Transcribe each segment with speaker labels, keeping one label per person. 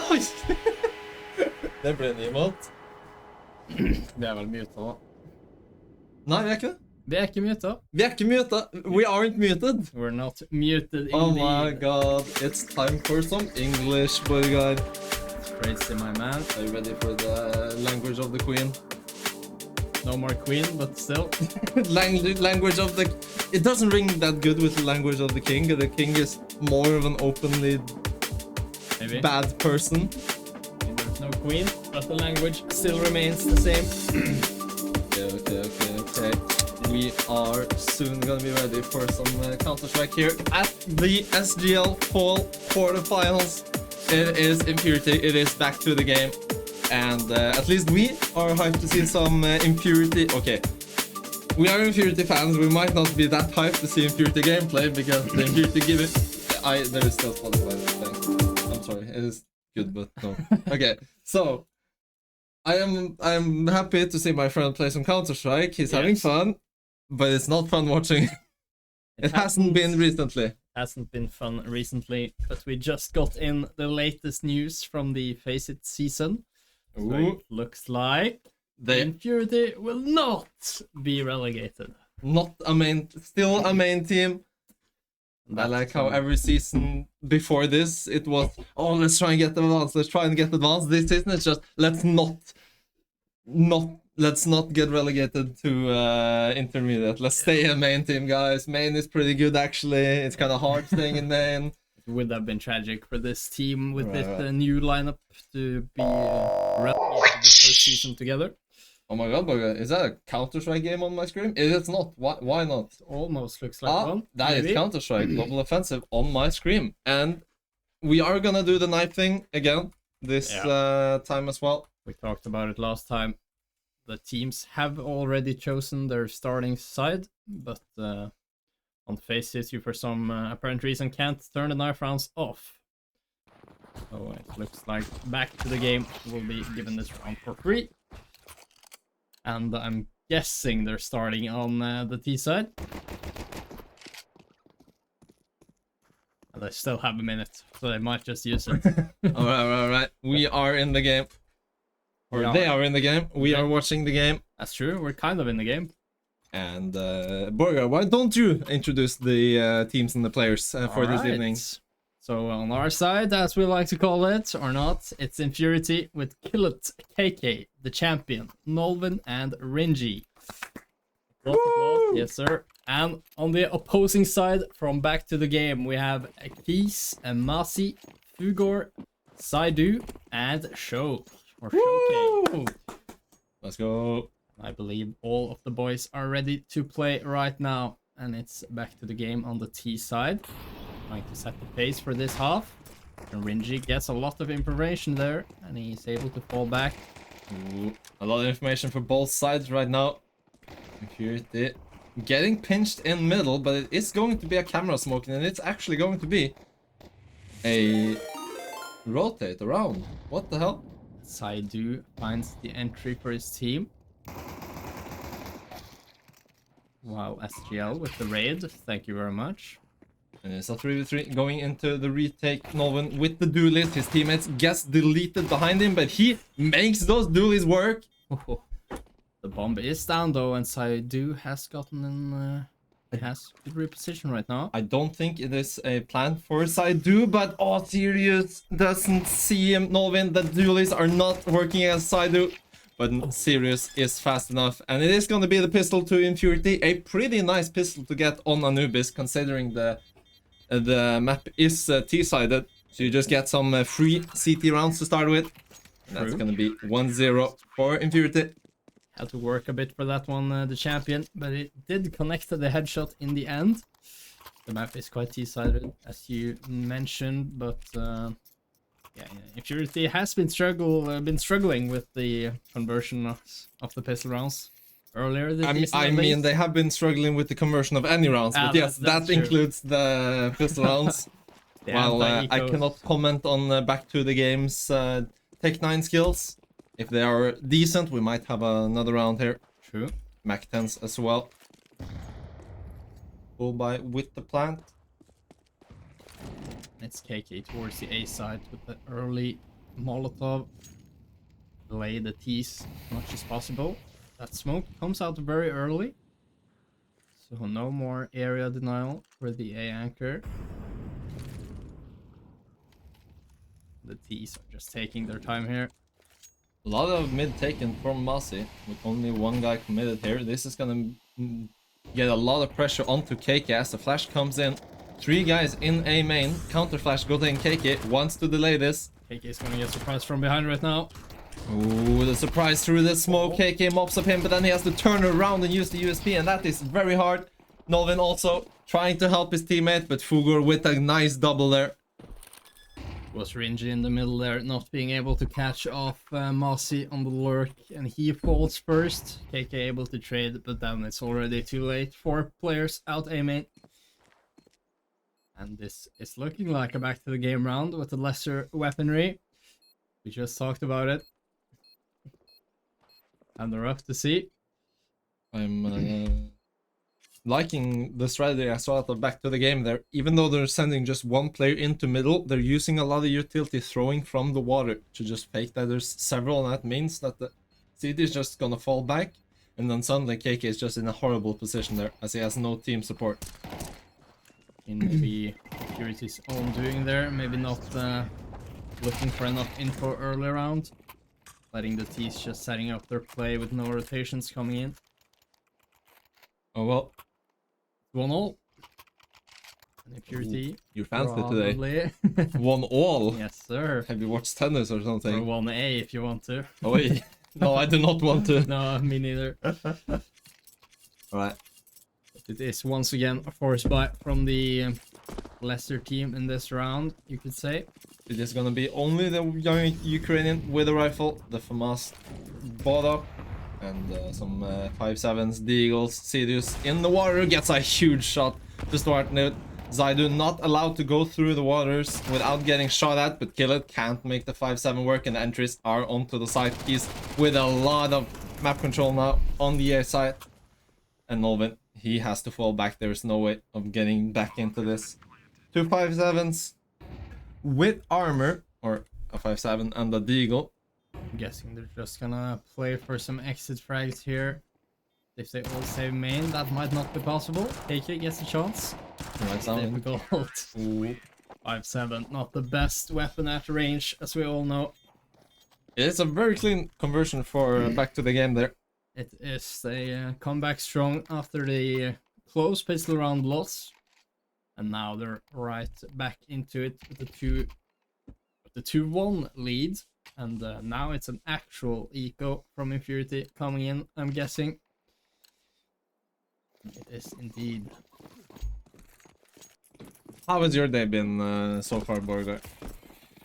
Speaker 1: Oi! Det ble en emote.
Speaker 2: Vi er vel muta da.
Speaker 1: Nei, vi er ikke det.
Speaker 2: Vi er ikke muta.
Speaker 1: Vi er ikke muted. We aren't muted.
Speaker 2: We're not muted indeed.
Speaker 1: Oh my god, it's time for some English, Borgar.
Speaker 2: Crazy, my man.
Speaker 1: Are you ready for the language of the queen?
Speaker 2: No more queen, but still.
Speaker 1: Language of the... It doesn't ring that good with the language of the king. The king is more of an openly
Speaker 2: Maybe.
Speaker 1: bad person.
Speaker 2: There's no queen, but the language still remains the same.
Speaker 1: Okay. We are soon gonna be ready for some Counter-Strike here at the SGL Fall Quarterfinals. It is Infurity, it is back to the game. And at least we are hyped to see some Infurity. Okay, we are Infurity fans. We might not be that hyped to see Infurity gameplay because the Infurity give it. There is still Spotify thing. I'm sorry, it is good, but no. Okay, so I am happy to see my friend play some Counter-Strike. He's having fun, but it's not fun watching. It hasn't been recently.
Speaker 2: Hasn't been fun recently, but we just got in the latest news from the Face It season. So it looks like Infurity will not be relegated.
Speaker 1: Not a main, still a main team. I like how every season before this it was, oh, let's try and get advanced. Let's try and get advanced. This season it's just let's not get relegated to intermediate. Let's stay a main team, guys. Main is pretty good actually. It's kind of hard staying in main.
Speaker 2: It would have been tragic for this team with this new lineup to be relegated the first season together.
Speaker 1: Oh my god, is that a Counter-Strike game on my screen? It's not. Why not?
Speaker 2: Almost looks like one.
Speaker 1: That is Counter-Strike Global Offensive on my screen. And we are gonna do the knife thing again this time as well.
Speaker 2: We talked about it last time. The teams have already chosen their starting side, but on Face It, you for some apparent reason can't turn the knife rounds off. So it looks like back to the game will be given this round for free. And I'm guessing they're starting on the T side. And they still have a minute, so they might just use it.
Speaker 1: Alright. We are in the game. Or they are in the game. We are watching the game.
Speaker 2: That's true, we're kind of in the game.
Speaker 1: And Borgar, why don't you introduce the teams and the players for this evening?
Speaker 2: So on our side, as we like to call it, or not, it's Infurity with Killet, KK, the champion, Nolvin, and Ringy. Yes, sir. And on the opposing side, from back to the game, we have Keys, Masi, Fugor, Saidu, and Show. Or Showcase.
Speaker 1: Let's go.
Speaker 2: I believe all of the boys are ready to play right now. And it's back to the game on the T side. Trying to set the pace for this half. And Ringy gets a lot of information there. And he's able to fall back.
Speaker 1: A lot of information for both sides right now. Infurity getting pinched in middle, but it is going to be a camera smoking. And it's actually going to be a rotate around. What the hell?
Speaker 2: Saidu finds the entry for his team. Wow, SGL with the raid. Thank you very much.
Speaker 1: And it's a 3v3 going into the retake. Nolvin with the duelist. His teammates gets deleted behind him, but he makes those duelists work.
Speaker 2: The bomb is down though, and Saidu has gotten in. He has good reposition right now.
Speaker 1: I don't think it is a plan for Saidu, but Sirius doesn't see him. Nolvin, the duelists are not working as Saidu. But Sirius is fast enough, and it is going to be the pistol to Infurity. A pretty nice pistol to get on Anubis, considering the map is T-sided. So you just get some free CT rounds to start with. And that's going to be 1-0 for Infurity.
Speaker 2: Had to work a bit for that one, the champion, but it did connect to the headshot in the end. The map is quite T-sided, as you mentioned, but yeah, Infurity has been struggling with the conversion of the pistol rounds earlier this season.
Speaker 1: I mean, they have been struggling with the conversion of any rounds, but yes, that includes the pistol rounds. Well, I cannot comment on back to the game's Tech 9 skills. If they are decent, we might have another round here.
Speaker 2: True.
Speaker 1: Mac 10s as well. Go by with the plant.
Speaker 2: It's KK towards the A side with the early Molotov. Delay the T's as much as possible. That smoke comes out very early. So no more area denial for the A anchor. The T's are just taking their time here.
Speaker 1: A lot of mid taken from Masi, with only one guy committed here. This is gonna get a lot of pressure onto KK as the flash comes in. 3 guys in A main. Counter flash goes in. KK wants to delay this.
Speaker 2: KK is gonna get surprised from behind right now.
Speaker 1: Ooh, the surprise through the smoke. KK mops up him, but then he has to turn around and use the USP, and that is very hard. Nolvin also trying to help his teammate, but Fugur with a nice double there.
Speaker 2: Was Ringy in the middle there, not being able to catch off Masi on the lurk, and he falls first. KK able to trade, but then it's already too late. 4 players out A main. And this is looking like a back to the game round with the lesser weaponry. We just talked about it. And they're up to see.
Speaker 1: I'm liking the strategy I saw at the back to the game there. Even though they're sending just one player into middle, they're using a lot of utility throwing from the water to just fake that there's several, and that means that the CD is just gonna fall back, and then suddenly KK is just in a horrible position there as he has no team support.
Speaker 2: In maybe Infurity's own doing there, maybe not looking for enough info early round. Letting the T's just setting up their play with no rotations coming in.
Speaker 1: Oh well.
Speaker 2: 1-0. And Infurity.
Speaker 1: You fancy today.
Speaker 2: Probably.
Speaker 1: 1-all?
Speaker 2: Yes, sir.
Speaker 1: Have you watched tennis or
Speaker 2: Or
Speaker 1: something?
Speaker 2: 1A if you want to.
Speaker 1: Oh wait. No, I do not want to.
Speaker 2: No, me neither.
Speaker 1: Alright.
Speaker 2: It is once again a force buy from the lesser team in this round, you could say.
Speaker 1: It is gonna be only the young Ukrainian with a rifle. The FAMAS bought up. And some 5.7s, Deagles, Sirius in the water gets a huge shot to start it. Zaidu not allowed to go through the waters without getting shot at, but Kill It can't make the 5.7 work, and the entries are onto the side. He's with a lot of map control now on the A side. And Nolvin, he has to fall back. There's no way of getting back into this. 2 5.7s with armor, or a 5.7 and a Deagle.
Speaker 2: I'm guessing they're just gonna play for some exit frags here. If they all save main, that might not be possible. KK gets a chance.
Speaker 1: Right down.
Speaker 2: Difficult. 5.7, not the best weapon at range, as we all know.
Speaker 1: It's a very clean conversion for back to the game there.
Speaker 2: It is. They come back strong after the close pistol round loss. And now they're right back into it with the 2-1 lead. And now it's an actual eco from Infurity coming in, I'm guessing. It is indeed.
Speaker 1: How has your day been so far, Borgar?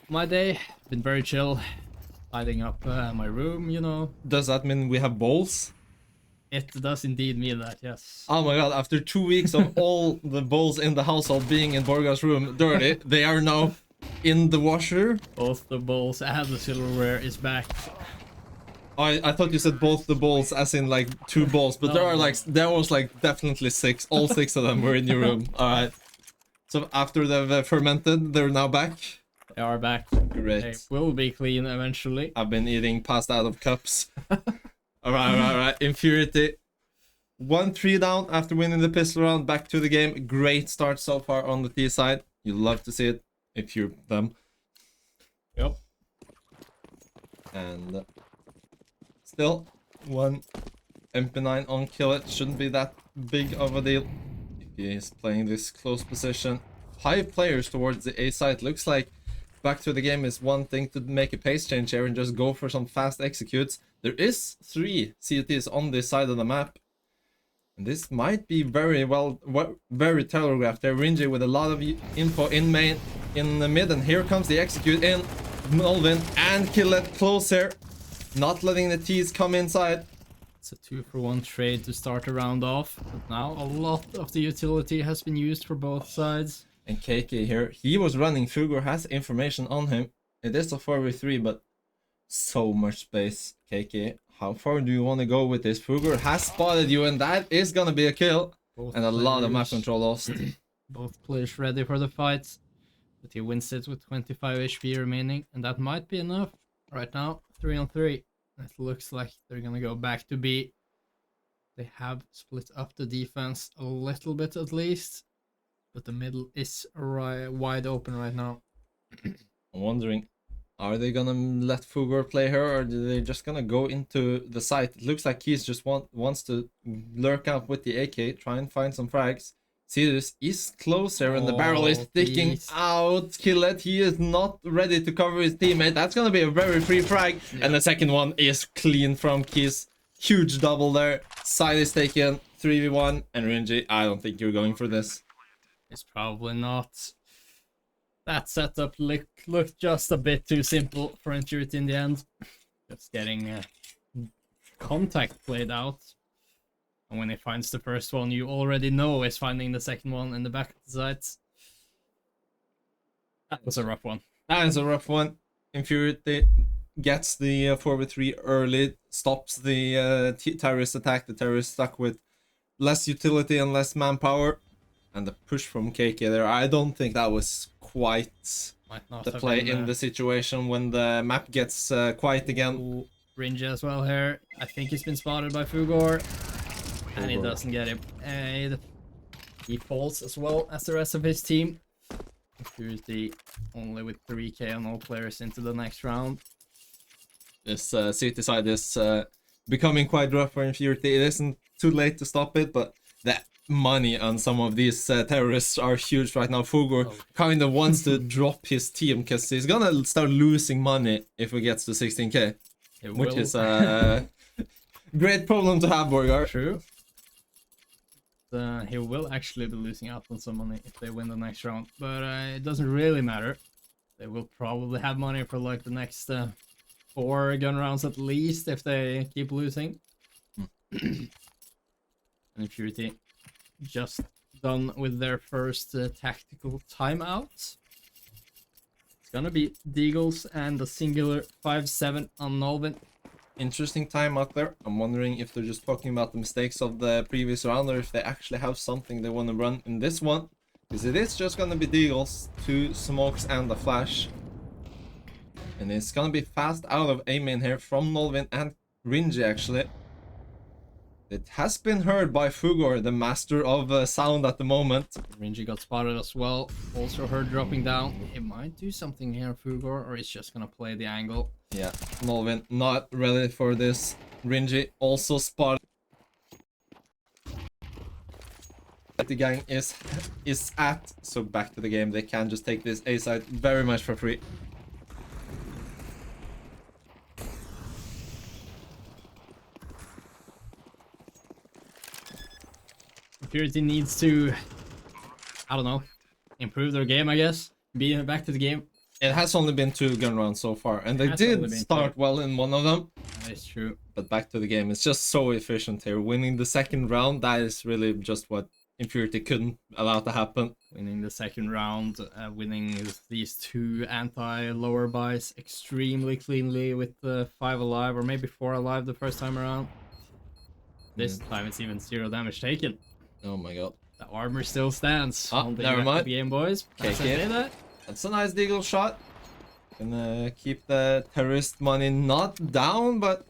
Speaker 2: My day been very chill. Tidying up my room, you know.
Speaker 1: Does that mean we have bowls?
Speaker 2: It does indeed mean that, yes.
Speaker 1: Oh my god, after 2 weeks of all the bowls in the household being in Borgar's room dirty, they are now in the washer.
Speaker 2: Both the bowls and the silverware is back.
Speaker 1: I thought you said both the bowls as in like 2 bowls, but
Speaker 2: No.
Speaker 1: there was like definitely 6. All 6 of them were in your room. Alright. So after they've fermented, they're now back.
Speaker 2: They are back.
Speaker 1: Great.
Speaker 2: They will be clean eventually.
Speaker 1: I've been eating pasta out of cups. Alright. Infurity. 1-3 down after winning the pistol round. Back to the game. Great start so far on the T side. You love to see it if you're them.
Speaker 2: Yep.
Speaker 1: And still, 1 MP9 on Kill It. Shouldn't be that big of a deal if he is playing this close position. 5 players towards the A side. Looks like back to the game is one thing to make a pace change here and just go for some fast executes. There is 3 CTs on this side of the map. And this might be very telegraphed there. Ringy with a lot of info in main, in the mid, and here comes the execute in. Nolvin and Kill It close here. Not letting the T's come inside.
Speaker 2: It's a 2-for-1 trade to start the round off. But now a lot of the utility has been used for both sides.
Speaker 1: And KK here, he was running. Fugur has information on him. It is a 4v3, but so much space. KK, how far do you want to go with this? Fugur has spotted you, and that is gonna be a kill.
Speaker 2: Both
Speaker 1: And a lot of map
Speaker 2: players-
Speaker 1: control lost.
Speaker 2: Both players ready for the fight. but he wins it with 25 HP remaining, and that might be enough. Right now, 3-on-3. It looks like they're gonna go back to B. They have split up the defense a little bit at least, but the middle is wide open right now.
Speaker 1: I'm wondering, are they gonna let Fugor play her, or are they just gonna go into the site? It looks like he's just wants to lurk out with the AK, try and find some frags. Sirius is closer and the barrel is sticking out. Killet, he is not ready to cover his teammate. That's gonna be a very free frag. Yeah. And the second one is clean from Keys. Huge double there. Side is taken. 3v1. And Rinji, I don't think you're going for this.
Speaker 2: It's probably not. That setup looked just a bit too simple for Infurity in the end. Just getting contact played out. And when he finds the first one, you already know he's finding the second one in the back of the sights. That was a rough one.
Speaker 1: That is a rough one. Infurity gets the 4v3 early, stops the terrorist attack. The terrorist stuck with less utility and less manpower. And the push from KK there, I don't think that was quite the play in the situation when the map gets quiet again.
Speaker 2: Ooh, Rinja as well here. I think he's been spotted by Fugor. And he doesn't get it. He falls as well as the rest of his team. Infurity only with 3k on all players into the next round.
Speaker 1: This city side is becoming quite rough for Infurity. It isn't too late to stop it, but the money on some of these terrorists are huge right now. Fugor kind of wants to drop his team because he's gonna start losing money if he gets to 16k. Which is a great problem to have, Borgar.
Speaker 2: True. He will actually be losing out on some money if they win the next round, but it doesn't really matter. They will probably have money for like the next 4 gun rounds at least if they keep losing. And Infurity just done with their first tactical timeout. It's gonna be Deagles and the singular 5-7 on Nolvin.
Speaker 1: Interesting time out there. I'm wondering if they're just talking about the mistakes of the previous round or if they actually have something they want to run in this one. Because it is just going to be Deagles, 2 smokes and a flash. And it's going to be fast out of A main here from Nolvin and Rinji actually. It has been heard by Fugor, the master of sound at the moment.
Speaker 2: Rinji got spotted as well. Also heard dropping down. It might do something here, Fugor, or it's just going to play the angle.
Speaker 1: Yeah, Nolvin not ready for this. Rinji also spotted. The gang is at, so back to the game. They can just take this A side very much for free.
Speaker 2: Infurity needs to, I don't know, improve their game, I guess. Be back to the game.
Speaker 1: It has only been 2 gun rounds so far, and they did start well in one of them.
Speaker 2: That is true.
Speaker 1: But back to the game, it's just so efficient here. Winning the second round, that is really just what Infurity couldn't allow to happen.
Speaker 2: Winning the second round, winning these 2 anti-lower buys extremely cleanly with 5 alive, or maybe 4 alive the first time around. This time it's even 0 damage taken.
Speaker 1: Oh my god.
Speaker 2: The armor still stands.
Speaker 1: Never mind.
Speaker 2: The game, boys.
Speaker 1: That's a nice deagle shot. Gonna keep the terrorist money not down, but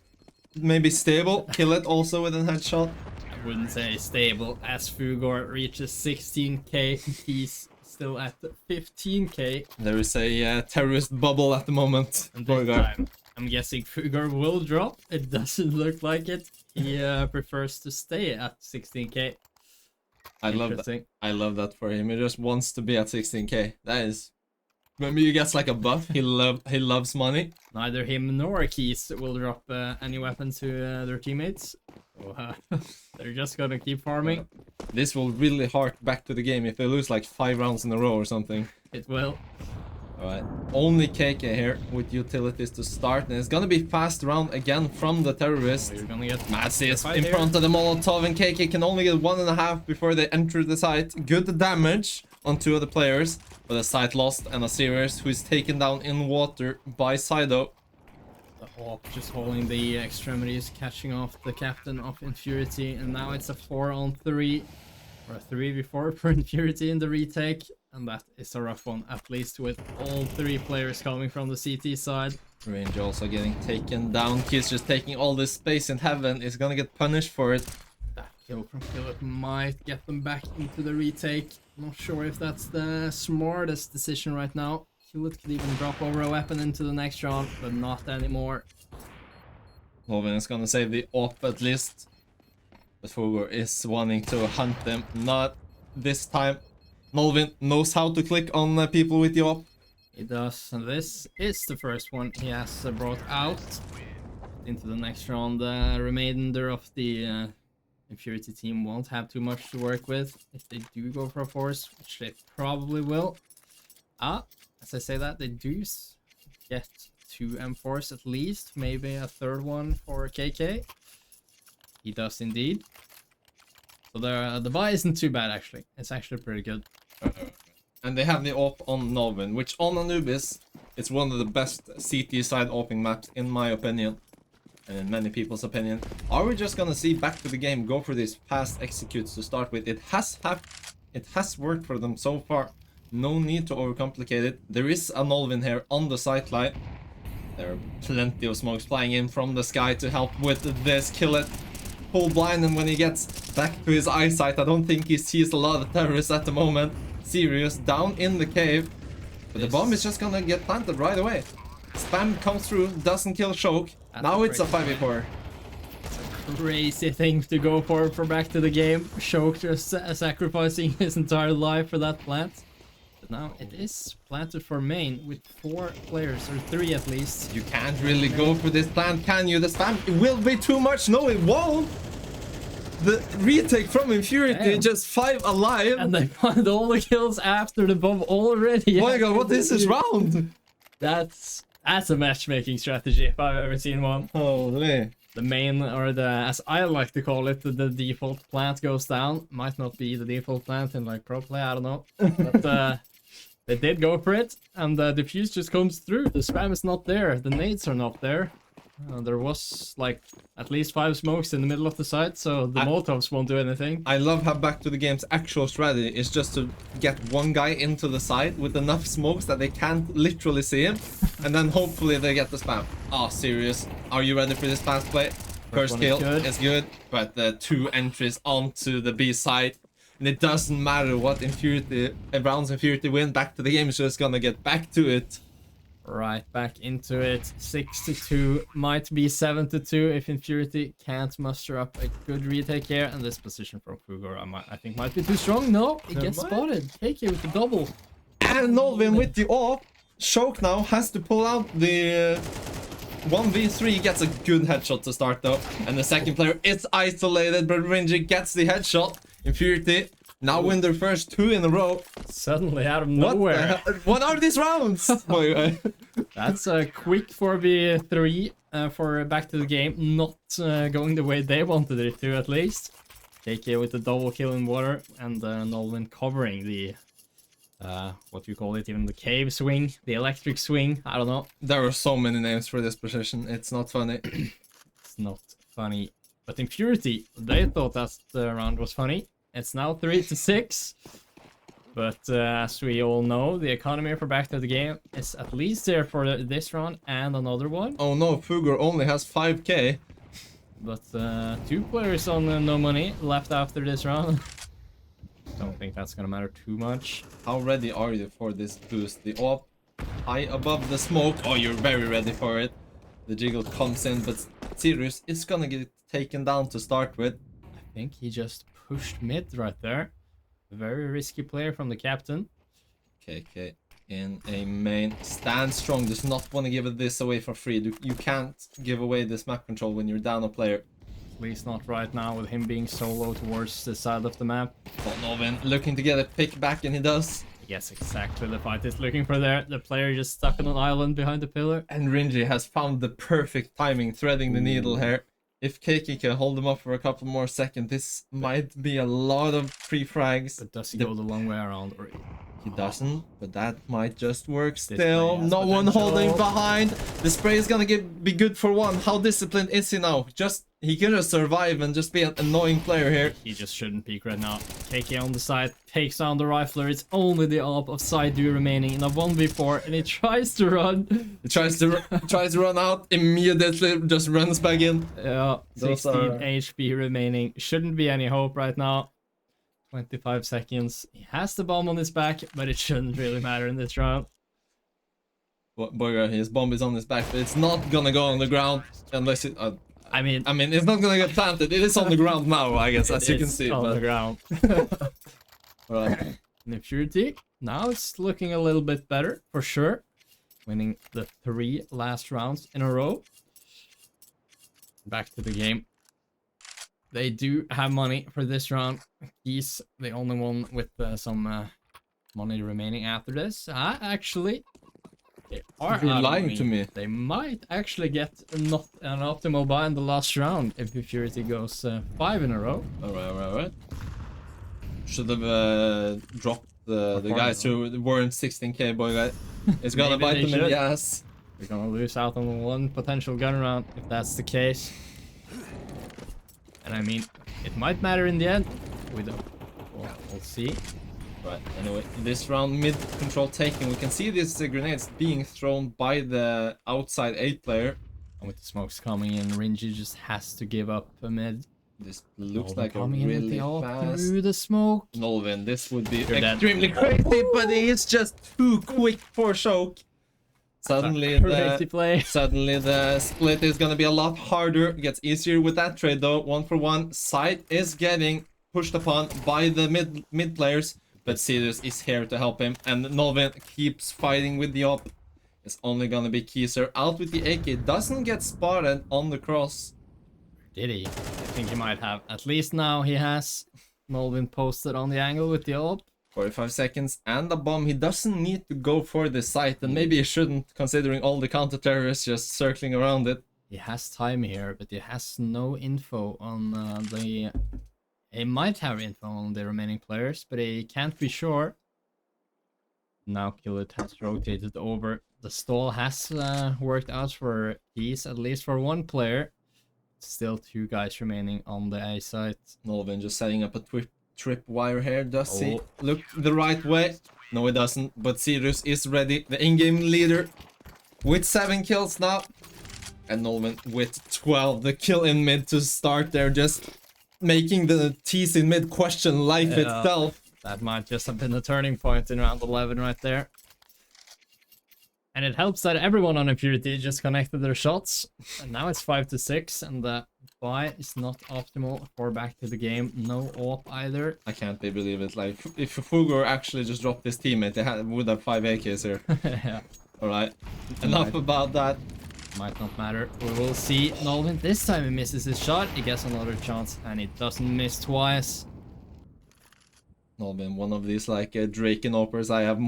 Speaker 1: maybe stable. Kill it also with a headshot.
Speaker 2: I wouldn't say stable, as Fugor reaches 16k. He's still at 15k.
Speaker 1: There is a terrorist bubble at the moment.
Speaker 2: And this time, I'm guessing Fugor will drop. It doesn't look like it. He prefers to stay at 16k.
Speaker 1: I love that. I love that for him. He just wants to be at 16k. That is. Maybe he gets like a buff. He loves money.
Speaker 2: Neither him nor Keys will drop any weapon to their teammates. So, they're just gonna keep farming.
Speaker 1: This will really hark back to the game if they lose like 5 rounds in a row or something.
Speaker 2: It will.
Speaker 1: Alright, only KK here with utilities to start, and it's gonna be fast round again from the terrorist.
Speaker 2: You're gonna get
Speaker 1: Massive in front of the Molotov, and KK can only get 1.5 before they enter the site. Good damage on 2 of the players, but a site lost and a Sirius who is taken down in water by Sido.
Speaker 2: The Hawk just holding the extremities, catching off the captain of Infurity, and now it's a 4-on-3 or a 3v4 for Infurity in the retake. and that is a rough one, at least with all 3 players coming from the CT side.
Speaker 1: Range also getting taken down. Kids just taking all this space in heaven is gonna get punished for it.
Speaker 2: That kill from Philip might get them back into the retake. Not sure if that's the smartest decision right now. Philip could even drop over a weapon into the next round, but not anymore.
Speaker 1: Nolvin is gonna save the op at least. But Fogor is wanting to hunt them. Not this time. Nolvin knows how to click on people with the op.
Speaker 2: He does, and this is the first one he has brought out into the next round. The remainder of the Infurity team won't have too much to work with if they do go for a force, which they probably will. As I say that, they do get 2 M4s at least, maybe a 3rd one for KK. He does indeed. So the buy isn't too bad actually. It's actually pretty good.
Speaker 1: And they have the op on Nolvin, which on Anubis is one of the best CT side opening maps in my opinion. And in many people's opinion. Are we just gonna see back to the game go for these fast executes to start with? It has worked for them so far. No need to overcomplicate it. There is a Nolvin here on the sight line. There are plenty of smokes flying in from the sky to help with this. Kill it. Full blind, and when he gets back to his eyesight, I don't think he sees a lot of terrorists at the moment. Sirius down in the cave. But the bomb is just gonna get planted right away. Spam comes through, doesn't kill Choke. Now it's a 5v4.
Speaker 2: Crazy thing to go for back to the game. Choke just sacrificing his entire life for that plant. But now it is planted for main with 4 players, or 3 at least.
Speaker 1: You can't really go for this plant, can you? The spam will be too much. No, it won't. The retake from Infurity, just 5 alive.
Speaker 2: And they find all the kills after the bomb already.
Speaker 1: Oh my god, what is this round?
Speaker 2: That's a matchmaking strategy if I've ever seen one.
Speaker 1: Holy.
Speaker 2: The main, or the, as I like to call it, the default plant goes down. Might not be the default plant in like pro play, I don't know. But they did go for it, and the defuse just comes through. The spam is not there, the nades are not there. There was like at least 5 smokes in the middle of the site, so the Molotovs won't do anything.
Speaker 1: I love how back to the game's actual strategy is just to get one guy into the site with enough smokes that they can't literally see him, and then hopefully they get the spam. Oh, serious. Are you ready for this fast play? First kill is good, but the 2 entries onto the B site. And it doesn't matter what rounds Infurity win, back to the game is just gonna get back to it.
Speaker 2: Right back into it. 6-2, might be 7-2 if Infurity can't muster up a good retake here. And this position from Fugor, I think might be too strong. No, it gets spotted. KK with the double.
Speaker 1: And Nolvin with the off. Choke now has to pull out the 1v3. Gets a good headshot to start though. And the second player is isolated, but Rinji gets the headshot. Infurity now win their first 2 in a row.
Speaker 2: Suddenly out of nowhere.
Speaker 1: What are these rounds?
Speaker 2: That's a quick 4v3 for back to the game. Not going the way they wanted it to, at least. KK with the double kill in water, and Nolvin covering the what do you call it, even the cave swing, the electric swing, I don't know.
Speaker 1: There are so many names for this position, it's not funny.
Speaker 2: It's not funny. But Infurity, they thought that the round was funny. It's now 3-6. But as we all know, the economy for back to the game is at least there for this round and another one.
Speaker 1: Oh no, Fugor only has 5k.
Speaker 2: But 2 players on no money left after this round. Don't think that's gonna matter too much.
Speaker 1: How ready are you for this boost? The op high above the smoke. Oh, you're very ready for it. The jiggle comes in, but Sirius is gonna get taken down to start with.
Speaker 2: I think he just pushed mid right there. Very risky player from the captain.
Speaker 1: KK in a main. Stand strong. Does not want to give this away for free. You can't give away this map control when you're down a player.
Speaker 2: At least not right now with him being solo towards the side of the map.
Speaker 1: Nolvin looking to get a pick back, and he does.
Speaker 2: Yes, exactly the fight is looking for there. The player just stuck on an island behind the pillar.
Speaker 1: And Rinji has found the perfect timing, threading the needle here. If KK can hold him up for a couple more seconds, this might be a lot of pre-frags.
Speaker 2: But does he go the long way around? Or...
Speaker 1: He doesn't, but that might just work still. No one holding behind. The spray is gonna be good for 1. How disciplined is he now? He can just survive and just be an annoying player here.
Speaker 2: He just shouldn't peek right now. KK on the side, takes down the rifler. It's only the AWP of side duo remaining in a 1v4, and he tries to run.
Speaker 1: He tries to run out, immediately just runs back in.
Speaker 2: Yeah,
Speaker 1: Those
Speaker 2: 16
Speaker 1: are-
Speaker 2: HP remaining. Shouldn't be any hope right now. 25 seconds. He has the bomb on his back, but it shouldn't really matter in this round.
Speaker 1: Boy, his bomb is on his back, but it's not gonna go on the ground unless it.
Speaker 2: I mean,
Speaker 1: it's not gonna get planted. It is on the ground now, I guess, as you can see.
Speaker 2: on
Speaker 1: But
Speaker 2: the ground.
Speaker 1: right.
Speaker 2: Infurity. Now it's looking a little bit better, for sure. Winning the 3 last rounds in a row. Back to the game. They do have money for this round. He's the only one with some money remaining after this. Actually, they are
Speaker 1: You're
Speaker 2: out of
Speaker 1: lying
Speaker 2: money.
Speaker 1: to me.
Speaker 2: They might actually get not an optimal buy in the last round if Infurity goes 5 in a row.
Speaker 1: Alright. Should have dropped the guys who weren't 16k, boy, guy. It's gonna
Speaker 2: Maybe
Speaker 1: bite
Speaker 2: they
Speaker 1: them in the
Speaker 2: should.
Speaker 1: ass.
Speaker 2: We're gonna lose out on one potential gun round if that's the case. And I mean, it might matter in the end. We don't. We'll see.
Speaker 1: Right, anyway, this round mid control taken. We can see these grenades being thrown by the outside 8 player.
Speaker 2: And with the smokes coming in, Rinji just has to give up a mid.
Speaker 1: This looks
Speaker 2: Nolvin
Speaker 1: like a
Speaker 2: coming in with
Speaker 1: really
Speaker 2: the ult
Speaker 1: fast
Speaker 2: through the smoke.
Speaker 1: Nolvin. This would be
Speaker 2: You're dead.
Speaker 1: extremely crazy, but he's just too quick for choke. Suddenly
Speaker 2: Crazy play.
Speaker 1: Suddenly the split is gonna be a lot harder. It gets easier with that trade though. 1-for-1. Side is getting pushed upon by the mid players, but Sirius is here to help him, and Nolvin keeps fighting with the op. It's only gonna be Kieser out with the AK. Doesn't get spotted on the cross.
Speaker 2: Did he? I think he might have. At least now he has Nolvin posted on the angle with the ult.
Speaker 1: 45 seconds and a bomb. He doesn't need to go for the site, and maybe he shouldn't, considering all the counter-terrorists just circling around it.
Speaker 2: He has time here, but he has no info on the... He might have info on the remaining players, but he can't be sure. Now Killit has rotated over. The stall has worked out for Keys, at least for one player. Still 2 guys remaining on the A site.
Speaker 1: Nolvin just setting up a trip wire here. Does he
Speaker 2: Oh.
Speaker 1: look the right way? No, he doesn't. But Sirius is ready. The in-game leader with 7 kills now. And Nolvin with 12. The kill in mid to start there. Just making the T's in mid question life
Speaker 2: Yeah.
Speaker 1: itself.
Speaker 2: That might just have been the turning point in round 11 right there. And it helps that everyone on Infurity just connected their shots. And now it's 5-6, and the buy is not optimal for back to the game. No AWP either.
Speaker 1: I can't believe it. Like, if Fugor actually just dropped his teammate, they would have 5 AKs here.
Speaker 2: Yeah,
Speaker 1: Alright, enough about that.
Speaker 2: might not matter. We will see. Nolvin, this time he misses his shot. He gets another chance, and he doesn't miss twice.
Speaker 1: Nolvin, one of these like Drake and Opers. I have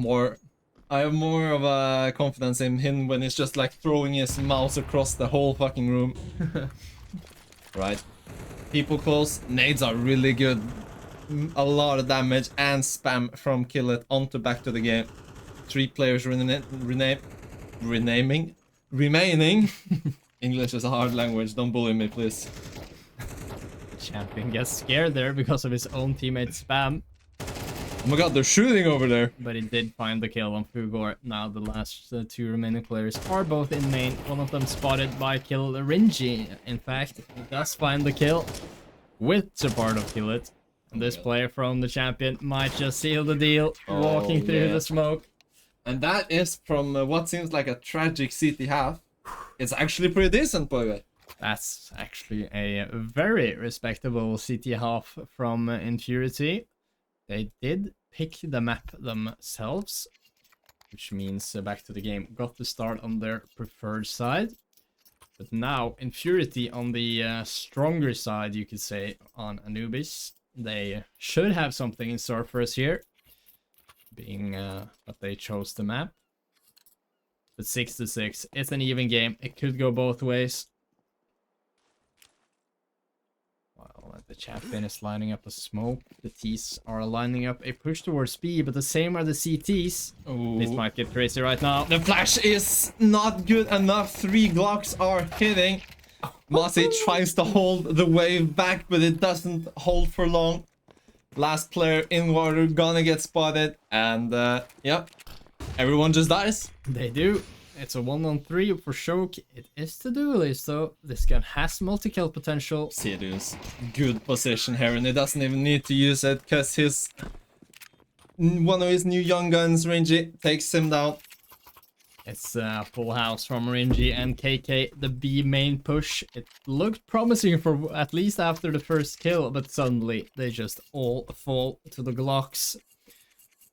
Speaker 1: more of a confidence in him when he's just like throwing his mouse across the whole fucking room. Right. People close. Nades are really good. A lot of damage and spam from Killit onto back to the game. 3 players remaining. English is a hard language. Don't bully me, please.
Speaker 2: The champion gets scared there because of his own teammate spam.
Speaker 1: Oh my god, they're shooting over there.
Speaker 2: But he did find the kill on Fugor. Now the last 2 remaining players are both in main. One of them spotted by Kill Rinji. In fact, he does find the kill with support of Killit. And this player from the champion might just seal the deal, walking through
Speaker 1: yeah.
Speaker 2: the smoke.
Speaker 1: And that is from what seems like a tragic CT half. It's actually pretty decent, boy.
Speaker 2: That's actually a very respectable CT half from Infurity. They did pick the map themselves, which means back to the game got to start on their preferred side. But now Infurity on the stronger side, you could say, on Anubis. They should have something in store for us here, being that they chose the map. But 6-6, it's an even game. It could go both ways. Well, the champion is lining up a smoke. The T's are lining up a push towards B, but the same are the CTs.
Speaker 1: Ooh.
Speaker 2: This might get crazy right now.
Speaker 1: The flash is not good enough. 3 Glocks are hitting. Masi tries to hold the wave back, but it doesn't hold for long. Last player in water gonna get spotted, and yep, everyone just dies.
Speaker 2: They do. It's a 1-on-3 for Shoke. It is the duelist, so this gun has multi-kill potential.
Speaker 1: Sirius, good position here, and he doesn't even need to use it because one of his new young guns, Ringy, takes him down.
Speaker 2: It's a full house from Ringy and KK, the B main push. It looked promising for at least after the first kill, but suddenly they just all fall to the Glocks.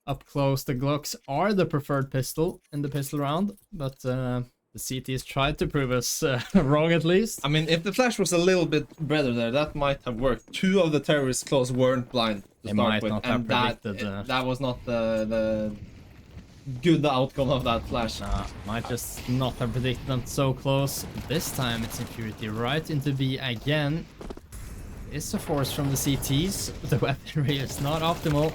Speaker 2: Up close, the Glocks are the preferred pistol in the pistol round, but the CTs tried to prove us wrong at least.
Speaker 1: I mean, if the flash was a little bit better there, that might have worked. Two of the terrorists close weren't blind to
Speaker 2: They
Speaker 1: start
Speaker 2: might
Speaker 1: with,
Speaker 2: not have
Speaker 1: and that
Speaker 2: predicted,
Speaker 1: that was not the good outcome of that flash.
Speaker 2: Might just not have predicted them so close. This time it's Infurity right into B again. It's a force from the CTs. The weaponry is not optimal.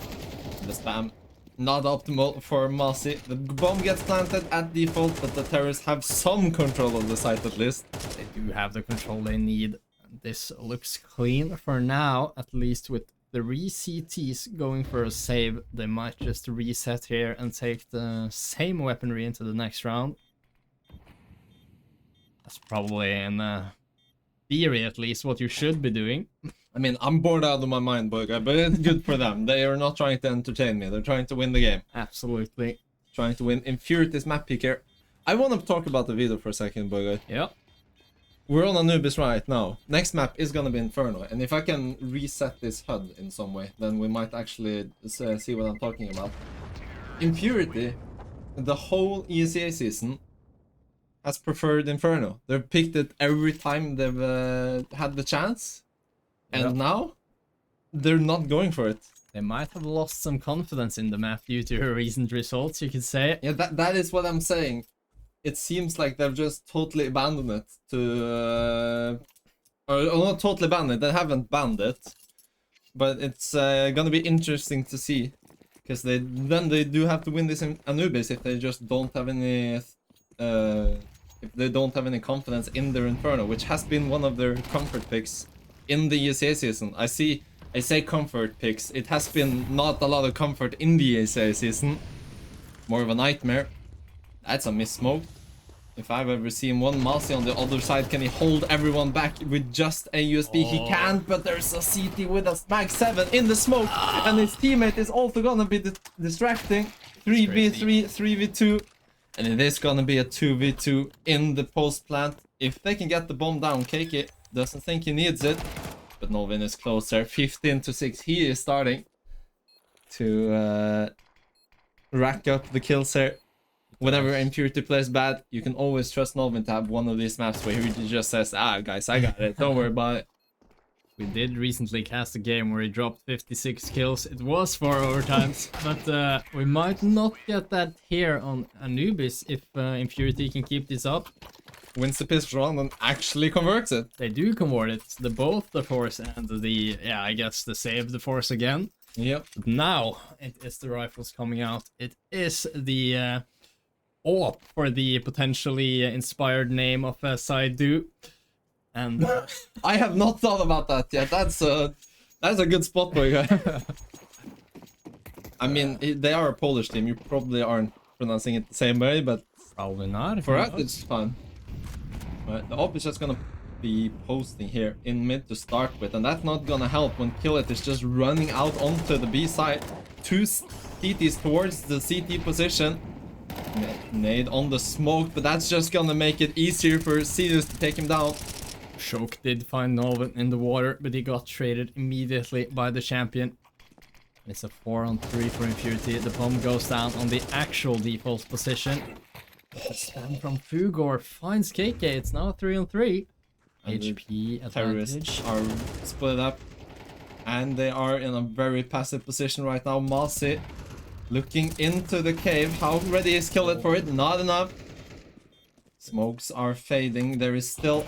Speaker 1: The spam, not optimal for Masi. The bomb gets planted at default, but the terrorists have some control of the site at least.
Speaker 2: They do have the control they need. This looks clean for now, at least with the CTs going for a save. They might just reset here and take the same weaponry into the next round. That's probably in theory at least what you should be doing.
Speaker 1: I mean, I'm bored out of my mind, but it's good for them. They are not trying to entertain me. They're trying to win the game.
Speaker 2: Absolutely.
Speaker 1: Trying to win. Infurity's map pick here. I want to talk about the video for a second, Boga.
Speaker 2: Yeah.
Speaker 1: We're on Anubis right now. Next map is gonna be Inferno, and if I can reset this HUD in some way, then we might actually see what I'm talking about. Infurity, the whole ESEA season, has preferred Inferno. They've picked it every time they've had the chance, and now they're not going for it.
Speaker 2: They might have lost some confidence in the map due to her recent results, you could say.
Speaker 1: Yeah, that is what I'm saying. It seems like they've just totally abandoned it to... or not totally abandoned it, they haven't banned it. But it's gonna be interesting to see. Because they do have to win this in Anubis if they just don't have any... if they don't have any confidence in their Inferno, which has been one of their comfort picks in the ESA season. I say comfort picks. It has been not a lot of comfort in the ESA season. More of a nightmare. That's a miss smoke. If I've ever seen one. Masi on the other side, can he hold everyone back with just a USB? He can't, but there's a CT with a mag 7 in the smoke, and his teammate is also gonna be distracting. 3v3, 3v2, and it is gonna be a 2v2 in the post plant. If they can get the bomb down, KK doesn't think he needs it, but Novin is closer. 15-6. He is starting to rack up the kills here. Whenever Infurity plays bad, you can always trust Novin to have one of these maps where he just says, guys, I got it, don't worry about it.
Speaker 2: We did recently cast a game where he dropped 56 kills. It was 4 overtimes, but we might not get that here on Anubis if Infurity can keep this up.
Speaker 1: Wins the pistol round and actually converts it.
Speaker 2: They do convert it, both the force and the, I guess the save the force again.
Speaker 1: Yep.
Speaker 2: But now it is the rifles coming out. It is the AWP for the potentially inspired name of Saidu. And
Speaker 1: I have not thought about that yet. That's a good spot for you guys. I mean, they are a Polish team. You probably aren't pronouncing it the same way, but
Speaker 2: probably not.
Speaker 1: For us, it's fun. Right, the AWP is just gonna be posting here in mid to start with, and that's not gonna help when Killit is just running out onto the B side. 2 CTs towards the CT position. Nade on the smoke, but that's just gonna make it easier for Sirius to take him down.
Speaker 2: Shoke did find Novin in the water, but he got traded immediately by the champion. It's a 4-on-3 for Infurity. The bomb goes down on the actual default position. The spam from Fugor finds KK. It's now 3-on-3. HP advantage.
Speaker 1: Terrorists are split up, and they are in a very passive position right now. Masi looking into the cave. How ready is Killit for it? Not enough. Smokes are fading. There is still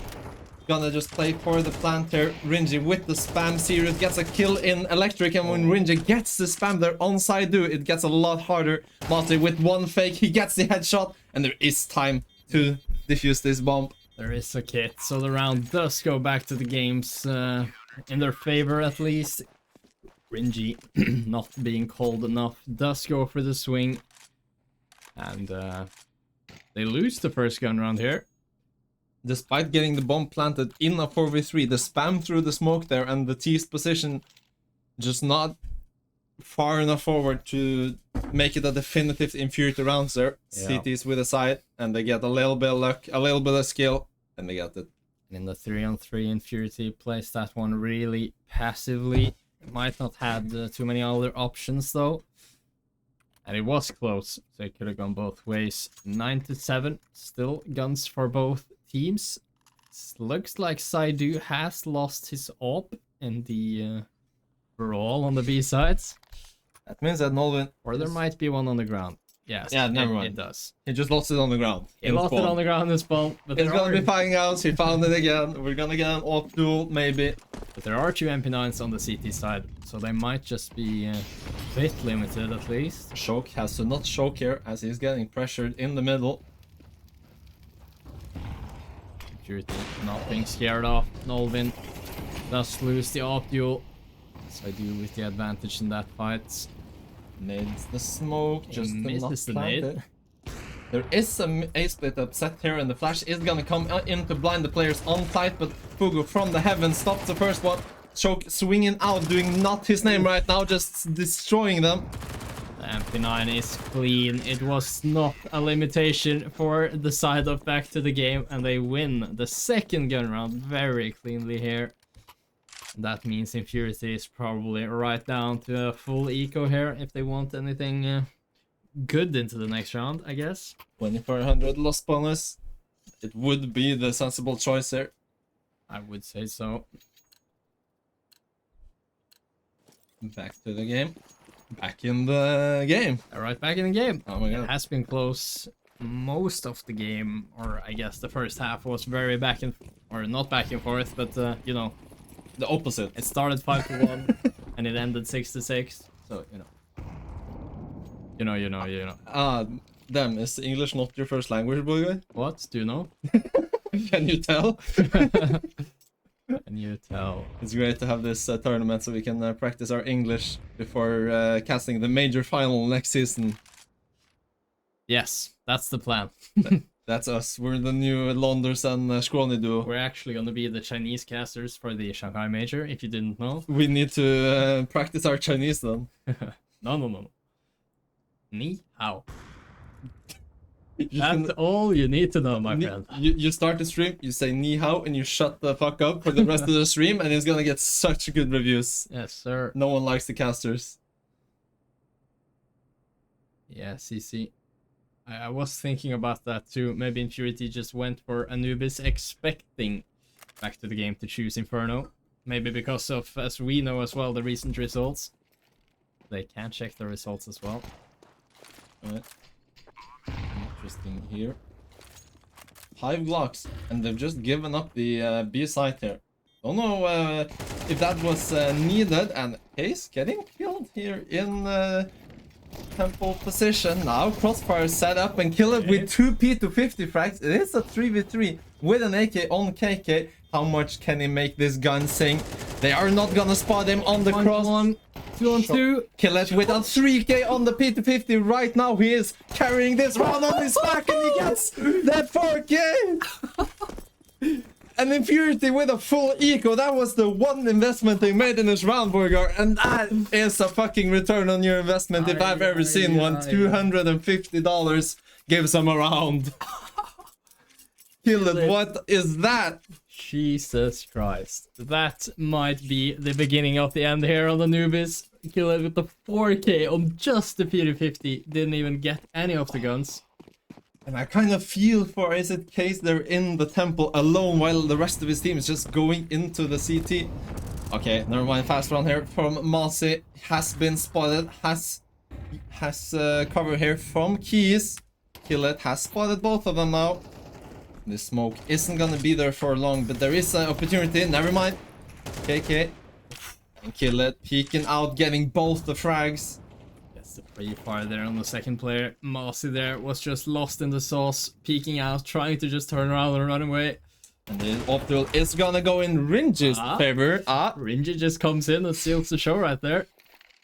Speaker 1: gonna just play for the plant here. Ringy with the spam. Sirius gets a kill in electric, and when Ringy gets the spam there on side do, it gets a lot harder. Masi with one fake, he gets the headshot, and there is time to defuse this bomb.
Speaker 2: There is a kit, so the round does go back to the games in their favor at least. Ringy, not being cold enough, does go for the swing. And they lose the first gun round here.
Speaker 1: Despite getting the bomb planted in a 4v3, the spam through the smoke there and the T's position just not far enough forward to make it a definitive Infurity round there.
Speaker 2: Yeah.
Speaker 1: CT's with a side, and they get a little bit of luck, a little bit of skill, and they get it.
Speaker 2: And in the 3-on-3, Infurity plays that one really passively. Might not had too many other options though. And it was close, so it could have gone both ways. 9-7, still guns for both teams. Looks like Saidu has lost his AWP in the brawl on the B sides.
Speaker 1: That means that Nolvin...
Speaker 2: Or there might be one on the ground. Yes,
Speaker 1: yeah, never mind.
Speaker 2: It does.
Speaker 1: He just lost it on the ground.
Speaker 2: He lost it on the ground in spawn. But
Speaker 1: he's gonna be finding out. He found it again. We're gonna get an AWP duel, maybe.
Speaker 2: But there are 2 MP9s on the CT side, so they might just be a bit limited at least.
Speaker 1: Shoke has to not choke here as he's getting pressured in the middle.
Speaker 2: Infurity not being scared off. Nolvin does lose the AWP duel. Saidu with the advantage in that fight.
Speaker 1: Nades the smoke,
Speaker 2: He
Speaker 1: just
Speaker 2: misses
Speaker 1: not
Speaker 2: the
Speaker 1: plant
Speaker 2: nade.
Speaker 1: it. There is a A-split upset here, and the flash is gonna come in to blind the players on tight, but Fugu from the heaven stops the first one. Choke swinging out, doing not his name right now, just destroying them.
Speaker 2: The MP9 is clean. It was not a limitation for the side of back to the game, and they win the second gun round very cleanly here. That means Infurity is probably right down to a full eco here if they want anything good into the next round, I guess.
Speaker 1: 2400 loss bonus. It would be the sensible choice here.
Speaker 2: I would say so.
Speaker 1: Back to the game. Back in the game.
Speaker 2: Right back in the game.
Speaker 1: Oh my god.
Speaker 2: It has been close most of the game, or I guess the first half was very back and... or not back and forth, but you know...
Speaker 1: The opposite.
Speaker 2: It started 5-1 and it ended 6-6. So, you know. You know.
Speaker 1: Ah, damn, is English not your first language, boy guy?
Speaker 2: What? Do you know?
Speaker 1: Can you tell?
Speaker 2: Can you tell?
Speaker 1: It's great to have this tournament so we can practice our English before casting the major final next season.
Speaker 2: Yes, that's the plan.
Speaker 1: That's us. We're the new Londers and Scrawny duo.
Speaker 2: We're actually going to be the Chinese casters for the Shanghai Major, if you didn't know.
Speaker 1: We need to practice our Chinese then.
Speaker 2: No. Ni hao.
Speaker 1: That's
Speaker 2: That's all you need to know, my friend.
Speaker 1: You start the stream, you say ni hao, and you shut the fuck up for the rest of the stream, and it's gonna get such good reviews.
Speaker 2: Yes, sir.
Speaker 1: No one likes the casters.
Speaker 2: Yeah, CC. I was thinking about that too. Maybe Infurity just went for Anubis expecting back to the game to choose Inferno. Maybe because of, as we know as well, the recent results. They can check the results as well.
Speaker 1: Alright. Interesting here. 5 Glocks, and they've just given up the B site here. Don't know if that was needed, and Ace getting killed here in temple position. Now Crossfire set up and kill it with 2 P250 frags. It is a 3v3 with an AK on KK. How much can he make this gun sing? They are not gonna spot him on the cross.
Speaker 2: 2-on-2.
Speaker 1: Kill it with a 3k on the P250 right now. He is carrying this round on his back and he gets that 4k. And Infurity with a full eco. That was the one investment they made in this round, Borgar. And that is a fucking return on your investment if I've ever seen one. $250 gives them a round. Kill it. What is that?
Speaker 2: Jesus Christ. That might be the beginning of the end here on the Anubis. Kill it with the 4k on just the P250. Didn't even get any of the guns.
Speaker 1: And I kind of feel for is it case they're in the temple alone while the rest of his team is just going into the CT. Okay, never mind. Fast run here from Malsi. Has been spotted. Has cover here from Keys. Kill it. Has spotted both of them now. This smoke isn't gonna be there for long, but there is an opportunity. Never mind. KK. And kill it. Peeking out, getting both the frags.
Speaker 2: Yes, It's the pre-fire there on the second player. Mossy there was just lost in the sauce, peeking out, trying to just turn around and run away.
Speaker 1: And the off-duel is gonna go in Rinji's favor.
Speaker 2: Rinji just comes in and seals the show right there.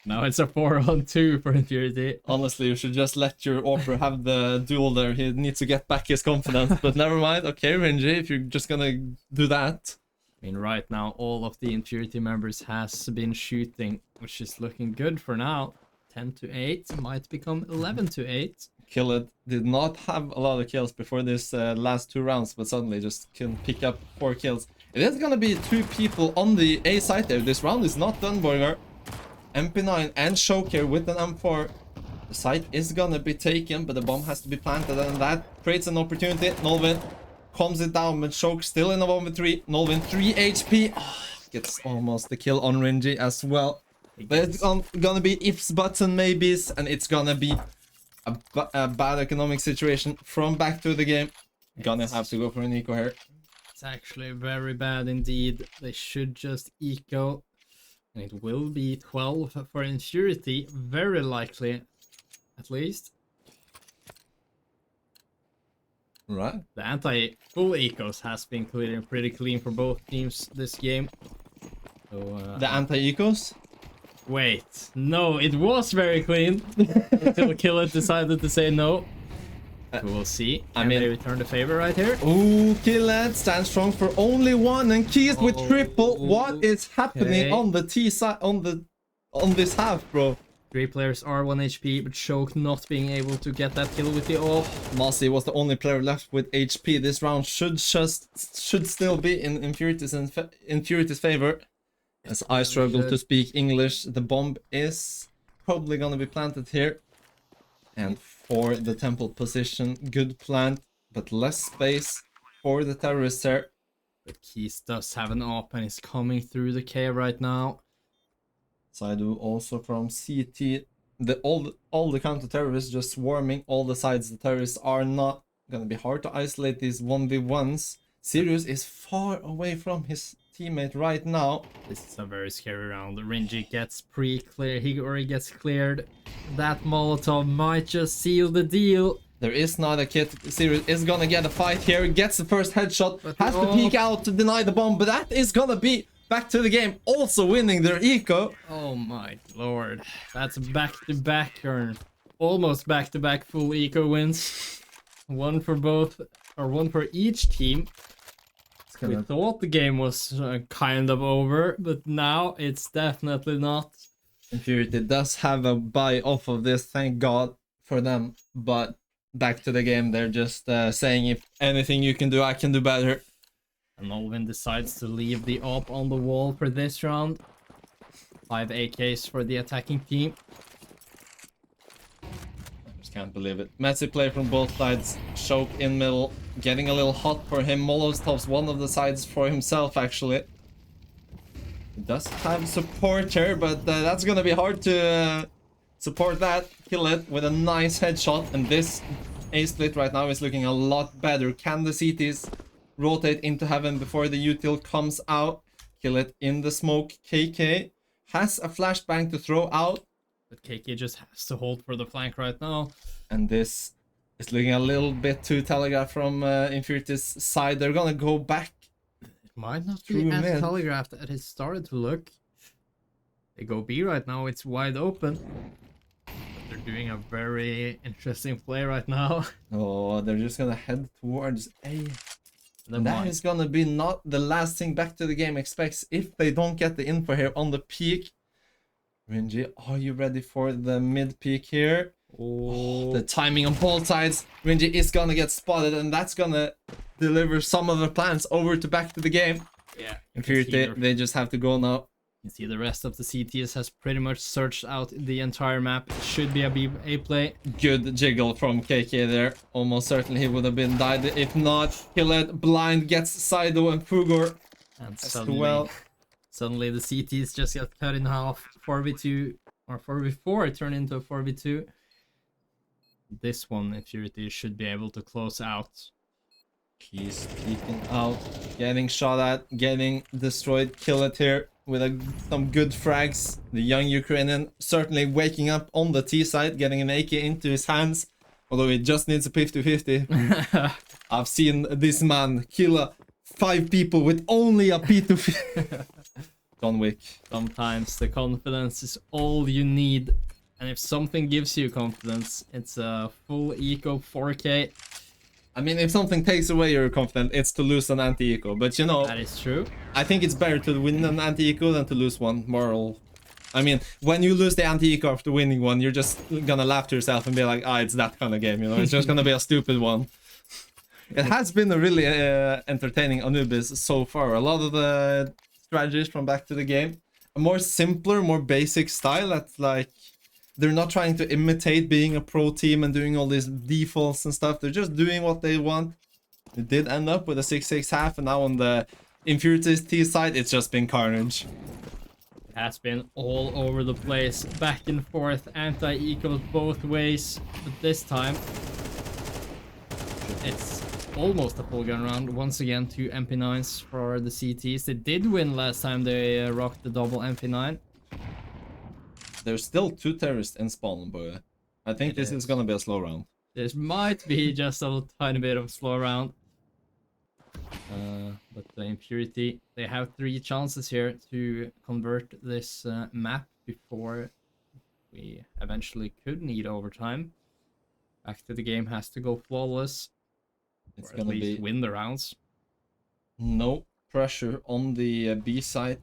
Speaker 2: Now it's a 4-on-2 for Infurity.
Speaker 1: Honestly, you should just let your Opera have the duel there. He needs to get back his confidence. But never mind. Okay, Rinji, if you're just gonna do that.
Speaker 2: I mean, right now, all of the Infurity members has been shooting, which is looking good for now. 10-8, might become 11-8.
Speaker 1: Killet did not have a lot of kills before this last 2 rounds, but suddenly just can pick up 4 kills. It is gonna be 2 people on the A side there. This round is not done, Borgar. MP9 and Shoke here with an M4. The site is gonna be taken, but the bomb has to be planted, and that creates an opportunity. Nolvin calms it down, but Shoke still in a 1v3. Nolvin 3 HP. Gets almost the kill on Rinji as well. But it's gonna be ifs, buts, and maybes, and it's gonna be a bad economic situation from back to the game. Gonna have to go for an eco here.
Speaker 2: It's actually very bad indeed. They should just eco. And it will be 12 for Infurity, very likely, at least.
Speaker 1: Right.
Speaker 2: The anti-full ecos has been clear, pretty clean for both teams this game. So,
Speaker 1: the anti-ecos?
Speaker 2: Wait, no, it was very clean until Killet decided to say no. We will see. Can they return the favor right here?
Speaker 1: Ooh, Killet stands strong for only 1 and keys with triple. What is happening on the T side on this half, bro?
Speaker 2: 3 players are 1 HP, but Shoke not being able to get that kill with the off.
Speaker 1: Mossy was the only player left with HP. This round should still be in Infurity's favor. As I struggle to speak English, the bomb is probably gonna be planted here. And for the temple position, good plant, but less space for the terrorists there.
Speaker 2: But Keys does have an op and is coming through the cave right now.
Speaker 1: Saidu also from CT. All the counter-terrorists just swarming all the sides. The terrorists are not gonna be hard to isolate these 1v1s. Sirius is far away from his teammate right now.
Speaker 2: This is a very scary round. Rinji gets pre-clear. He already gets cleared. That Molotov might just seal the deal.
Speaker 1: There is not a kit. Sirius is gonna get a fight here. Gets the first headshot. Has to peek out to deny the bomb. But that is gonna be back to the game. Also winning their eco.
Speaker 2: Oh my lord. That's back-to-back or almost back-to-back full eco wins. One for both, or one for each team. We thought the game was kind of over, but now it's definitely not.
Speaker 1: Infurity does have a buy off of this, thank God for them. But back to the game, they're just saying if anything you can do, I can do better.
Speaker 2: And Olvin decides to leave the op on the wall for this round. 5 AKs for the attacking team.
Speaker 1: Can't believe it. Messy play from both sides. Shoke in middle. Getting a little hot for him. Molotov's one of the sides for himself, actually. He does have support here, but that's gonna be hard to support that. Kill it with a nice headshot. And this A-split right now is looking a lot better. Can the CTs rotate into heaven before the util comes out? Kill it in the smoke. KK has a flashbang to throw out.
Speaker 2: But KK just has to hold for the flank right now.
Speaker 1: And this is looking a little bit too telegraphed from Infurity's side. They're gonna go back.
Speaker 2: It might not be as telegraphed as it started to look. They go B right now, it's wide open. But they're doing a very interesting play right now.
Speaker 1: Oh, they're just gonna head towards A. And that is gonna be not the last thing back to the game expects if they don't get the info here on the peak. Rinji, are you ready for the mid peak here? Oh, the timing on both sides. Rinji is gonna get spotted, and that's gonna deliver some of the plans over to back to the game.
Speaker 2: Yeah.
Speaker 1: Infurity, they just have to go now.
Speaker 2: You can see the rest of the CTS has pretty much searched out the entire map. It should be a B-A play.
Speaker 1: Good jiggle from KK there. Almost certainly he would have been died if not. Killet blind gets Saido and Fugor
Speaker 2: and
Speaker 1: suddenly
Speaker 2: the CTs just got cut in half. 4v2 or 4v4 turned into a 4v2. This one, Infurity should be able to close out.
Speaker 1: He's peeking out, getting shot at, getting destroyed. Kill it here with some good frags. The young Ukrainian certainly waking up on the T side, getting an AK into his hands. Although he just needs a 50-50. I've seen this man kill 5 people with only a P250. John Wick.
Speaker 2: Sometimes the confidence is all you need. And if something gives you confidence, it's a full eco 4K.
Speaker 1: I mean, if something takes away your confidence, it's to lose an anti-eco. But you know,
Speaker 2: That is true.
Speaker 1: I think it's better to win an anti-eco than to lose one. Moral. I mean, when you lose the anti-eco after winning one, you're just gonna laugh to yourself and be like, ah, it's that kind of game, you know? It's just gonna be a stupid one. It has been a really entertaining Anubis so far. A lot of the strategies from back to the game. A more simpler, more basic style that's like... They're not trying to imitate being a pro team and doing all these defaults and stuff. They're just doing what they want. They did end up with a 6-6 half, and now on the Infurity's T side, it's just been carnage.
Speaker 2: It has been all over the place, back and forth, anti-ecos both ways. But this time, it's almost a full gun round. Once again, 2 MP9s for the CTs. They did win last time they rocked the double MP9.
Speaker 1: There's still 2 terrorists in spawn, but I think this is gonna be a slow round.
Speaker 2: This might be just a tiny bit of a slow round. But the Infurity, they have 3 chances here to convert this map before we eventually could need overtime. Back to the game has to go flawless.
Speaker 1: It's
Speaker 2: or at
Speaker 1: gonna
Speaker 2: least
Speaker 1: be
Speaker 2: win the rounds.
Speaker 1: no pressure on the B side.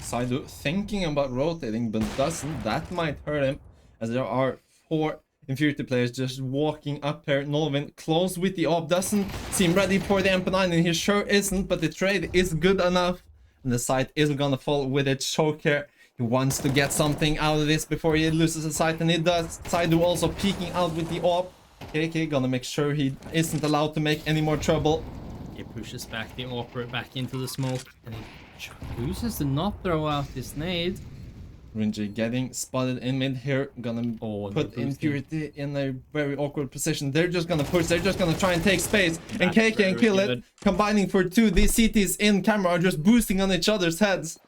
Speaker 1: Saidu thinking about rotating, but doesn't. That might hurt him, as there are 4 Infurity players just walking up here. Nolvin close with the op, doesn't seem ready for the MP9, and he sure isn't, but the trade is good enough. And the site is gonna fall with a choke here. He wants to get something out of this before he loses the site, and he does. Saidu also peeking out with the op. KK gonna make sure he isn't allowed to make any more trouble.
Speaker 2: He pushes back the Opera back into the smoke, and he chooses to not throw out his nade.
Speaker 1: Rinji getting spotted in mid here, gonna put Infurity in a very awkward position. They're just gonna push, they're just gonna try and take space, and KK and kill it. Combining for 2, these CTs in camera are just boosting on each other's heads.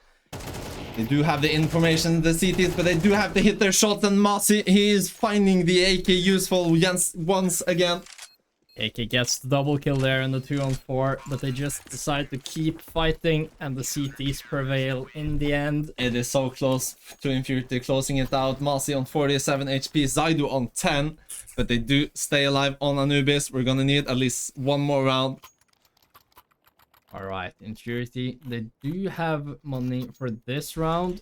Speaker 1: They do have the information, the CTs, but they do have to hit their shots, and Masi, he is finding the AK useful once again.
Speaker 2: AK gets the double kill there in the 2-on-4, but they just decide to keep fighting, and the CTs prevail in the end.
Speaker 1: It is so close to Infurity closing it out. Masi on 47 HP, Zaidu on 10, but they do stay alive on Anubis. We're gonna need at least one more round.
Speaker 2: Alright, Infurity, they do have money for this round.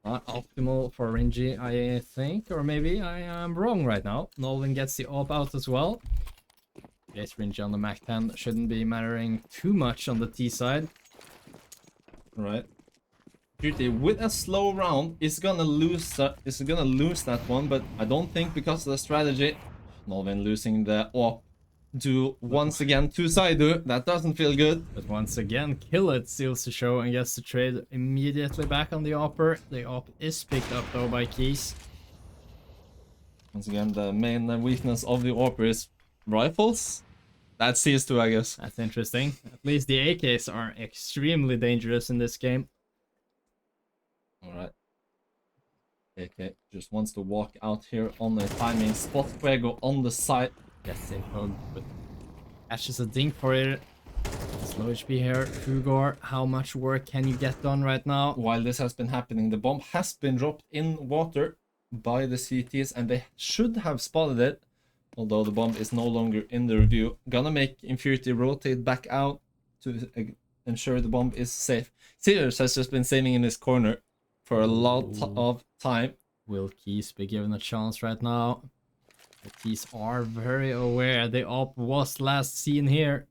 Speaker 2: Not optimal for Rinji, I think, or maybe I am wrong right now. Nolan gets the op out as well. Yes, Rinji on the Mac 10 shouldn't be mattering too much on the T side.
Speaker 1: Right. Infurity with a slow round is gonna lose that one, but I don't think because of the strategy. Nolvin losing the op to once again to Saidu. That doesn't feel good.
Speaker 2: But once again, Kill It seals the show and gets the trade immediately back on the Opper. The op is picked up though by Keys.
Speaker 1: Once again, the main weakness of the Opper is rifles. That's CS2, I guess.
Speaker 2: That's interesting. At least the AKs are extremely dangerous in this game.
Speaker 1: Alright. AK just wants to walk out here on the timing. Spot Fuego on the side.
Speaker 2: Gets in home, but catches a dink for it. Slow HP here. Fugor, how much work can you get done right now?
Speaker 1: While this has been happening, the bomb has been dropped in water by the CTs, and they should have spotted it. Although the bomb is no longer in the review. Gonna make Infurity rotate back out to ensure the bomb is safe. Sirius has just been saving in his corner for a lot of time.
Speaker 2: Will Keys be given a chance right now? The Keys are very aware. The op was last seen here.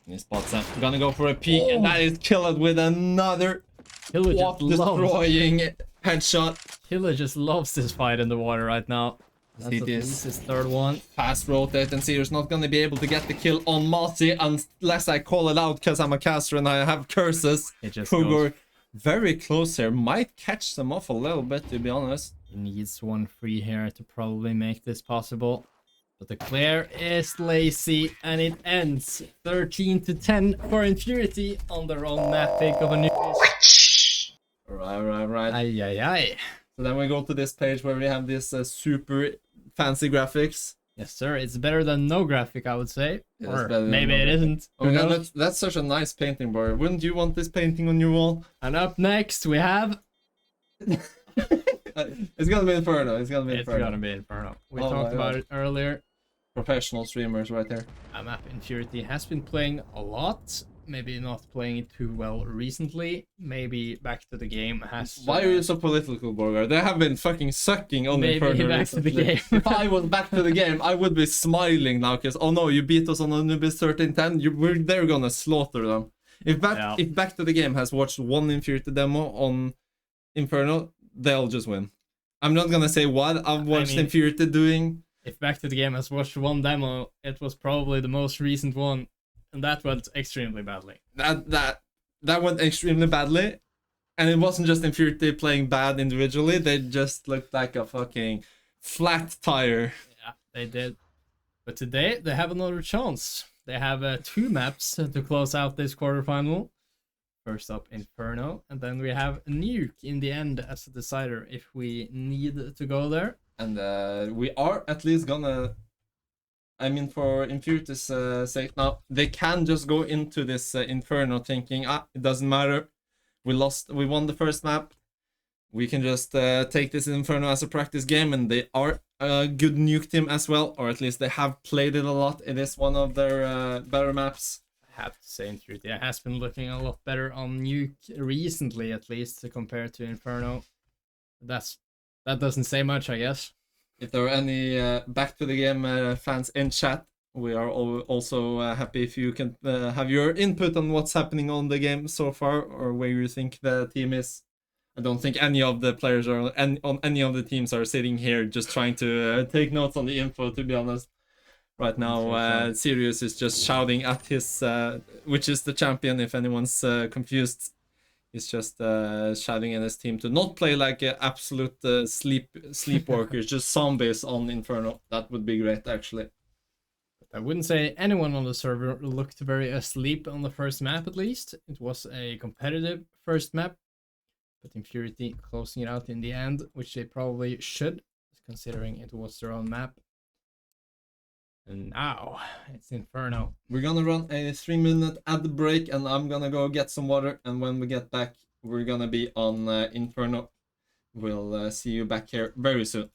Speaker 1: He spots him. Gonna go for a peek, and that is killed with another destroying headshot.
Speaker 2: Killer just loves this fight in the water right now. That's at least his 3rd one.
Speaker 1: Fast rotate, and Sirius not gonna be able to get the kill on Masi unless I call it out because I'm a caster and I have curses. Fugor very close here. Might catch them off a little bit, to be honest.
Speaker 2: He needs one free here to probably make this possible. But the clear is lazy, and it ends 13-10 for Infurity on their own map pick of Anubis.
Speaker 1: Right.
Speaker 2: Ay, ay, ay.
Speaker 1: So then we go to this page where we have this super fancy graphics.
Speaker 2: Yes, sir. It's better than no graphic, I would say.
Speaker 1: Yeah, it's
Speaker 2: Or
Speaker 1: better than
Speaker 2: maybe
Speaker 1: no
Speaker 2: it
Speaker 1: graphic.
Speaker 2: isn't.
Speaker 1: Oh,
Speaker 2: Who
Speaker 1: yeah,
Speaker 2: knows?
Speaker 1: that's such a nice painting, bro. Wouldn't you want this painting on your wall?
Speaker 2: And up next, we have...
Speaker 1: It's gonna be Inferno. It's gonna be
Speaker 2: It's
Speaker 1: Inferno.
Speaker 2: gonna be Inferno. We
Speaker 1: Oh
Speaker 2: talked
Speaker 1: my
Speaker 2: about
Speaker 1: God.
Speaker 2: it earlier.
Speaker 1: Professional streamers right there.
Speaker 2: A map Infurity has been playing a lot. Maybe not playing it too well recently. Maybe Back to the Game has...
Speaker 1: Why are you so political, Borgar? They have been fucking sucking on
Speaker 2: Maybe
Speaker 1: Inferno
Speaker 2: Back to the
Speaker 1: recently.
Speaker 2: Game.
Speaker 1: If I was back to the game, I would be smiling now, because oh no, you beat us on Anubis 1310. They're gonna slaughter them. If Back to the Game has watched one Infurity demo on Inferno, they'll just win. I'm not gonna say what I've watched Infurity doing.
Speaker 2: If Back to the Game has watched one demo, it was probably the most recent one, and that went extremely badly.
Speaker 1: That went extremely badly, and it wasn't just Infurity playing bad individually. They just looked like a fucking flat tire.
Speaker 2: Yeah, they did. But today they have another chance. They have 2 maps to close out this quarterfinal. First up, Inferno, and then we have Nuke in the end as a decider if we need to go there.
Speaker 1: And we are at least gonna... I mean, for Infurity's sake now, they can just go into this Inferno thinking, it doesn't matter. We won the first map. We can just take this Inferno as a practice game, and they are a good Nuke team as well, or at least they have played it a lot. It is one of their better maps.
Speaker 2: I have to say Infurity has been looking a lot better on Nuke recently, at least, compared to Inferno. That doesn't say much, I guess.
Speaker 1: If there are any Back to the Game fans in chat, we are also happy if you can have your input on what's happening on the game so far, or where you think the team is. I don't think any of the players on any of the teams are sitting here just trying to take notes on the info, to be honest. Right now, Sirius is just shouting at his, which is the champion, if anyone's confused. He's just shouting at his team to not play like absolute sleepwalkers, just zombies on Inferno. That would be great, actually.
Speaker 2: I wouldn't say anyone on the server looked very asleep on the first map, at least. It was a competitive first map, but Infurity closing it out in the end, which they probably should, considering it was their own map. And now it's Inferno.
Speaker 1: We're gonna run a 3-minute ad break, and I'm gonna go get some water, and when we get back, we're gonna be on Inferno. We'll see you back here very soon.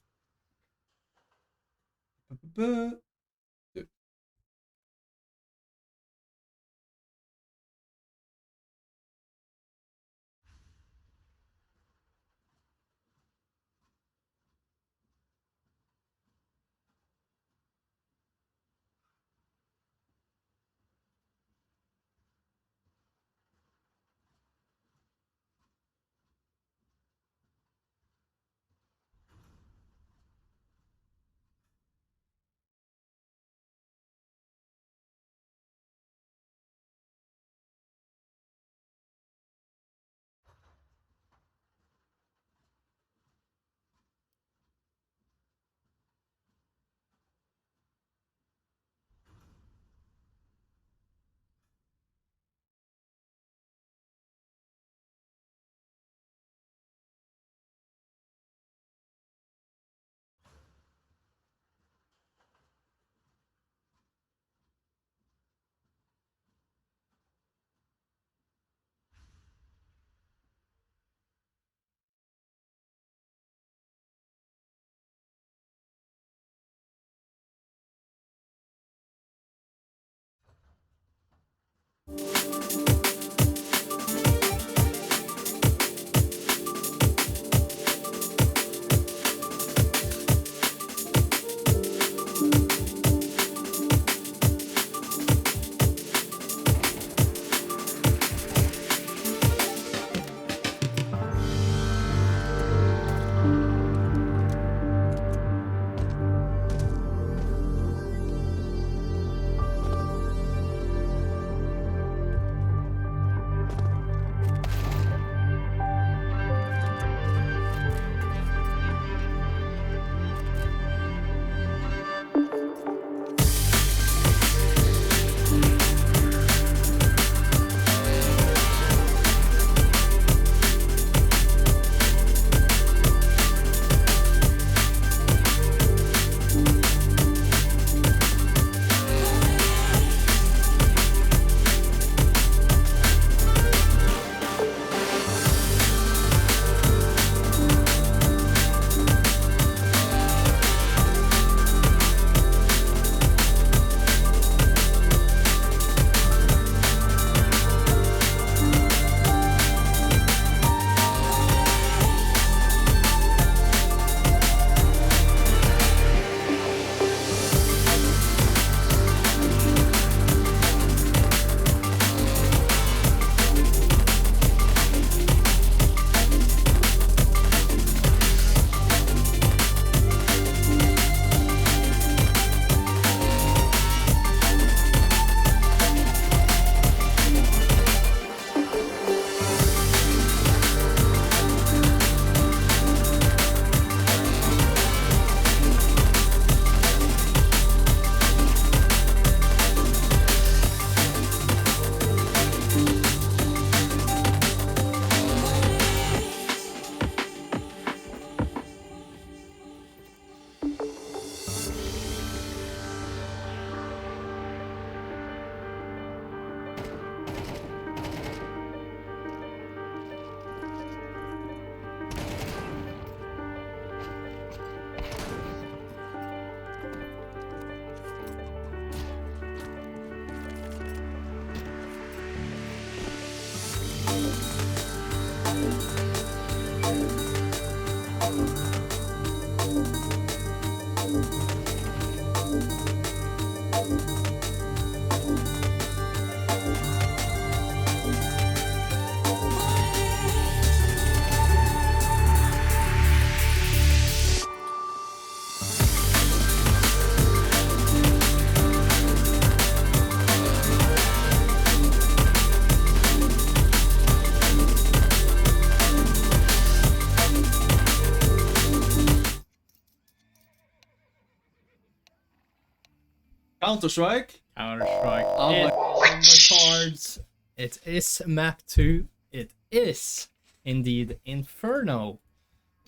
Speaker 1: Counter-Strike.
Speaker 2: Counter-Strike.
Speaker 1: Oh my-
Speaker 2: On the cards. It is map 2. It is indeed Inferno.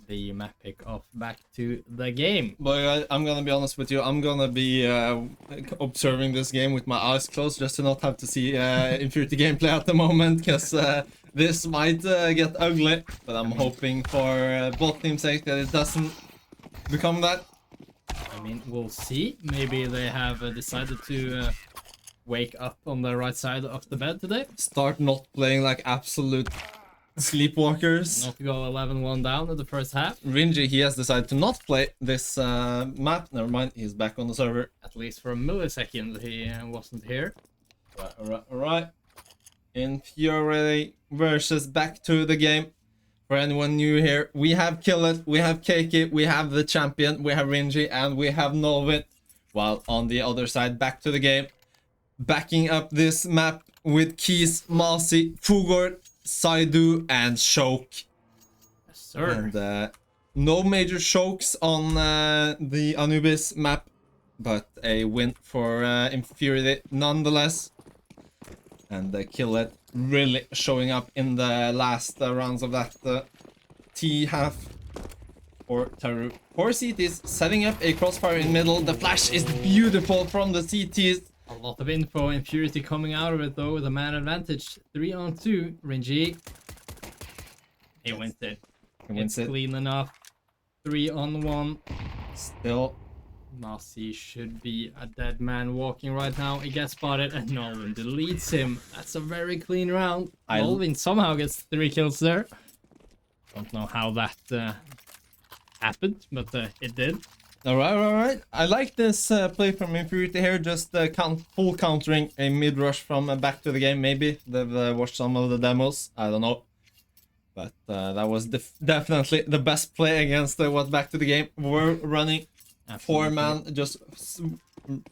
Speaker 2: The map pick of Back to the Game.
Speaker 1: But I'm gonna be honest with you. I'm gonna be observing this game with my eyes closed, just to not have to see Infurity gameplay at the moment, because this might get ugly. But I'm hoping for both teams' sake that it doesn't become that.
Speaker 2: I mean, we'll see. Maybe they have decided to wake up on the right side of the bed today.
Speaker 1: Start not playing like absolute sleepwalkers.
Speaker 2: Not go 11-1 down in the first half.
Speaker 1: Rinji, he has decided to not play this map. Never mind, he's back on the server.
Speaker 2: At least for a millisecond, he wasn't here.
Speaker 1: Alright. Infurity versus Back to the Game. For anyone new here, we have Killet, we have Keiki, we have the champion, we have Rinji, and we have Novit. While on the other side, Back to the Game, backing up this map with Keys, Masi, Fugor, Saidu, and Shoke.
Speaker 2: Yes, sir.
Speaker 1: And no major chokes on the Anubis map, but a win for Infurity nonetheless. And Killet really showing up in the last rounds of that T half for Taru. 4 CTs setting up a crossfire in middle. The flash is beautiful from the CTs.
Speaker 2: A lot of info. Infurity coming out of it though with a man advantage. 3-on-2. Rinji. He wins it. It's clean enough. 3-on-1.
Speaker 1: Still.
Speaker 2: Masi should be a dead man walking right now. He gets spotted and Nolvin deletes him. That's a very clean round. Nolvin somehow gets 3 kills there. Don't know how that happened, but it did.
Speaker 1: Alright. I like this play from Infurity here, just full countering a mid-rush from Back to the Game, maybe. They've watched some of the demos, I don't know. But that was definitely the best play against what Back to the Game were running.
Speaker 2: Absolutely.
Speaker 1: 4-man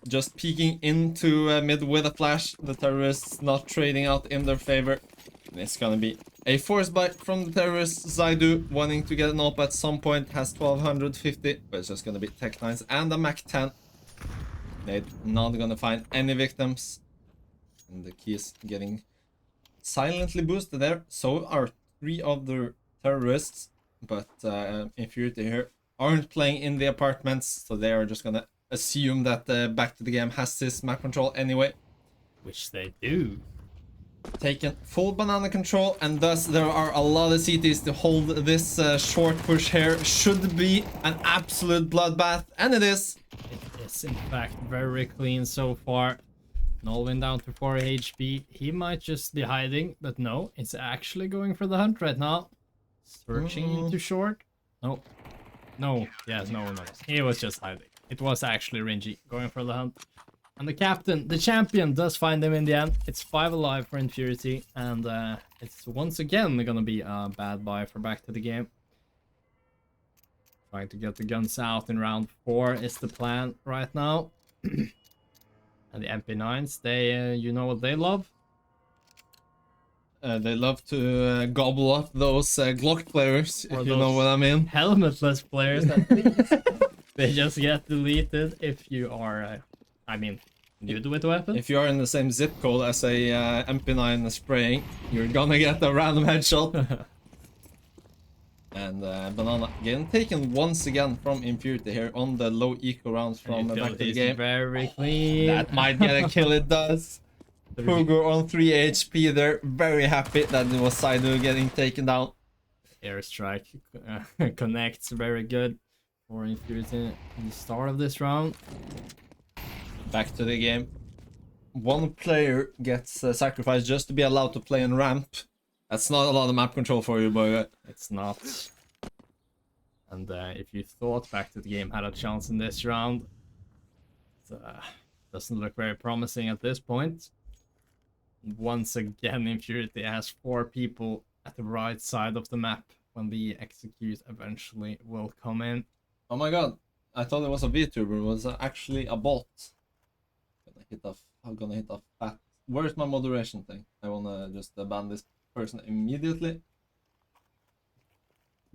Speaker 1: just peeking into mid with a flash. The terrorists not trading out in their favor. And it's gonna be a force bite from the terrorists. Zaidu wanting to get an op at some point, has 1250, but it's just gonna be Tech 9s and a Mac 10. They're not gonna find any victims. And the key is getting silently boosted there. So are 3 other terrorists, but Infurity here aren't playing in the apartments, so they are just gonna assume that Back to the Game has this map control anyway.
Speaker 2: Which they do.
Speaker 1: Taken full banana control, and thus there are a lot of CTs to hold this short push here. Should be an absolute bloodbath, and it is.
Speaker 2: It is in fact very clean so far. Nolvin down to 4 HP. He might just be hiding, but no, it's actually going for the hunt right now. Searching into short. No. No, yes, no. He was just hiding. It was actually Rinji going for the hunt. And the captain, the champion, does find him in the end. It's 5 alive for Infurity, and it's once again gonna be a bad buy for Back to the Game. Trying to get the guns out in round 4 is the plan right now. And the MP9s, they, you know what they love?
Speaker 1: They love to gobble up those Glock players,
Speaker 2: Or
Speaker 1: if you know what I mean.
Speaker 2: Helmetless players, at least. They just get deleted if you are, I mean, new with the weapon.
Speaker 1: If you are in the same zip code as a MP9 spraying, you're gonna get a random headshot. And Banana getting taken once again from Infurity here on the low eco rounds from Back to the Game.
Speaker 2: Very clean.
Speaker 1: That might get a kill, it does. Fugo on 3 HP there. Very happy that it was Saidu getting taken down.
Speaker 2: Airstrike connects very good for Infurity in the start of this round.
Speaker 1: Back to the Game. One player gets sacrificed just to be allowed to play on ramp. That's not a lot of map control for you, boy.
Speaker 2: It's not. And if you thought Back to the Game had a chance in this round, it doesn't look very promising at this point. Once again, Infurity has 4 people at the right side of the map when the execute eventually will come in.
Speaker 1: Oh my god, I thought it was a VTuber, it was actually a bot. I'm gonna hit a fat. Where's my moderation thing? I wanna just ban this person immediately.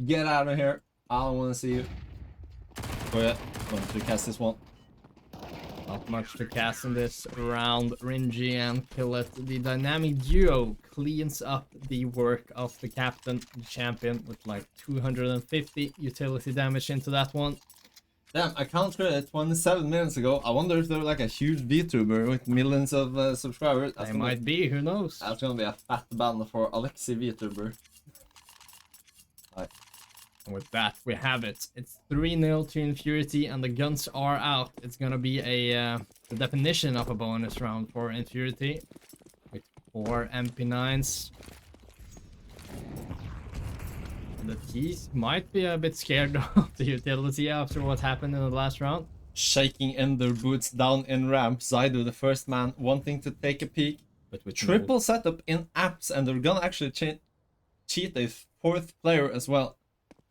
Speaker 1: Get out of here. I don't wanna see you. Oh yeah, going to cast this one.
Speaker 2: Not much to cast in this round. Ringy and Killet, the dynamic duo, cleans up the work of the captain, the champion, with like 250 utility damage into that one.
Speaker 1: Damn, I counted it 27 minutes ago. I wonder if they're like a huge VTuber with millions of subscribers.
Speaker 2: They might be, who knows?
Speaker 1: That's gonna be a fat ban for Alexi VTuber. Right.
Speaker 2: And with that, we have it. It's 3-0 to Infurity, and the guns are out. It's gonna be the definition of a bonus round for Infurity, with 4 MP9s. The T's might be a bit scared of the utility after what happened in the last round.
Speaker 1: Shaking in their boots down in ramp. Zydo, the first man, wanting to take a peek.
Speaker 2: But with
Speaker 1: Triple setup in apps, and they're gonna actually cheat a 4th player as well.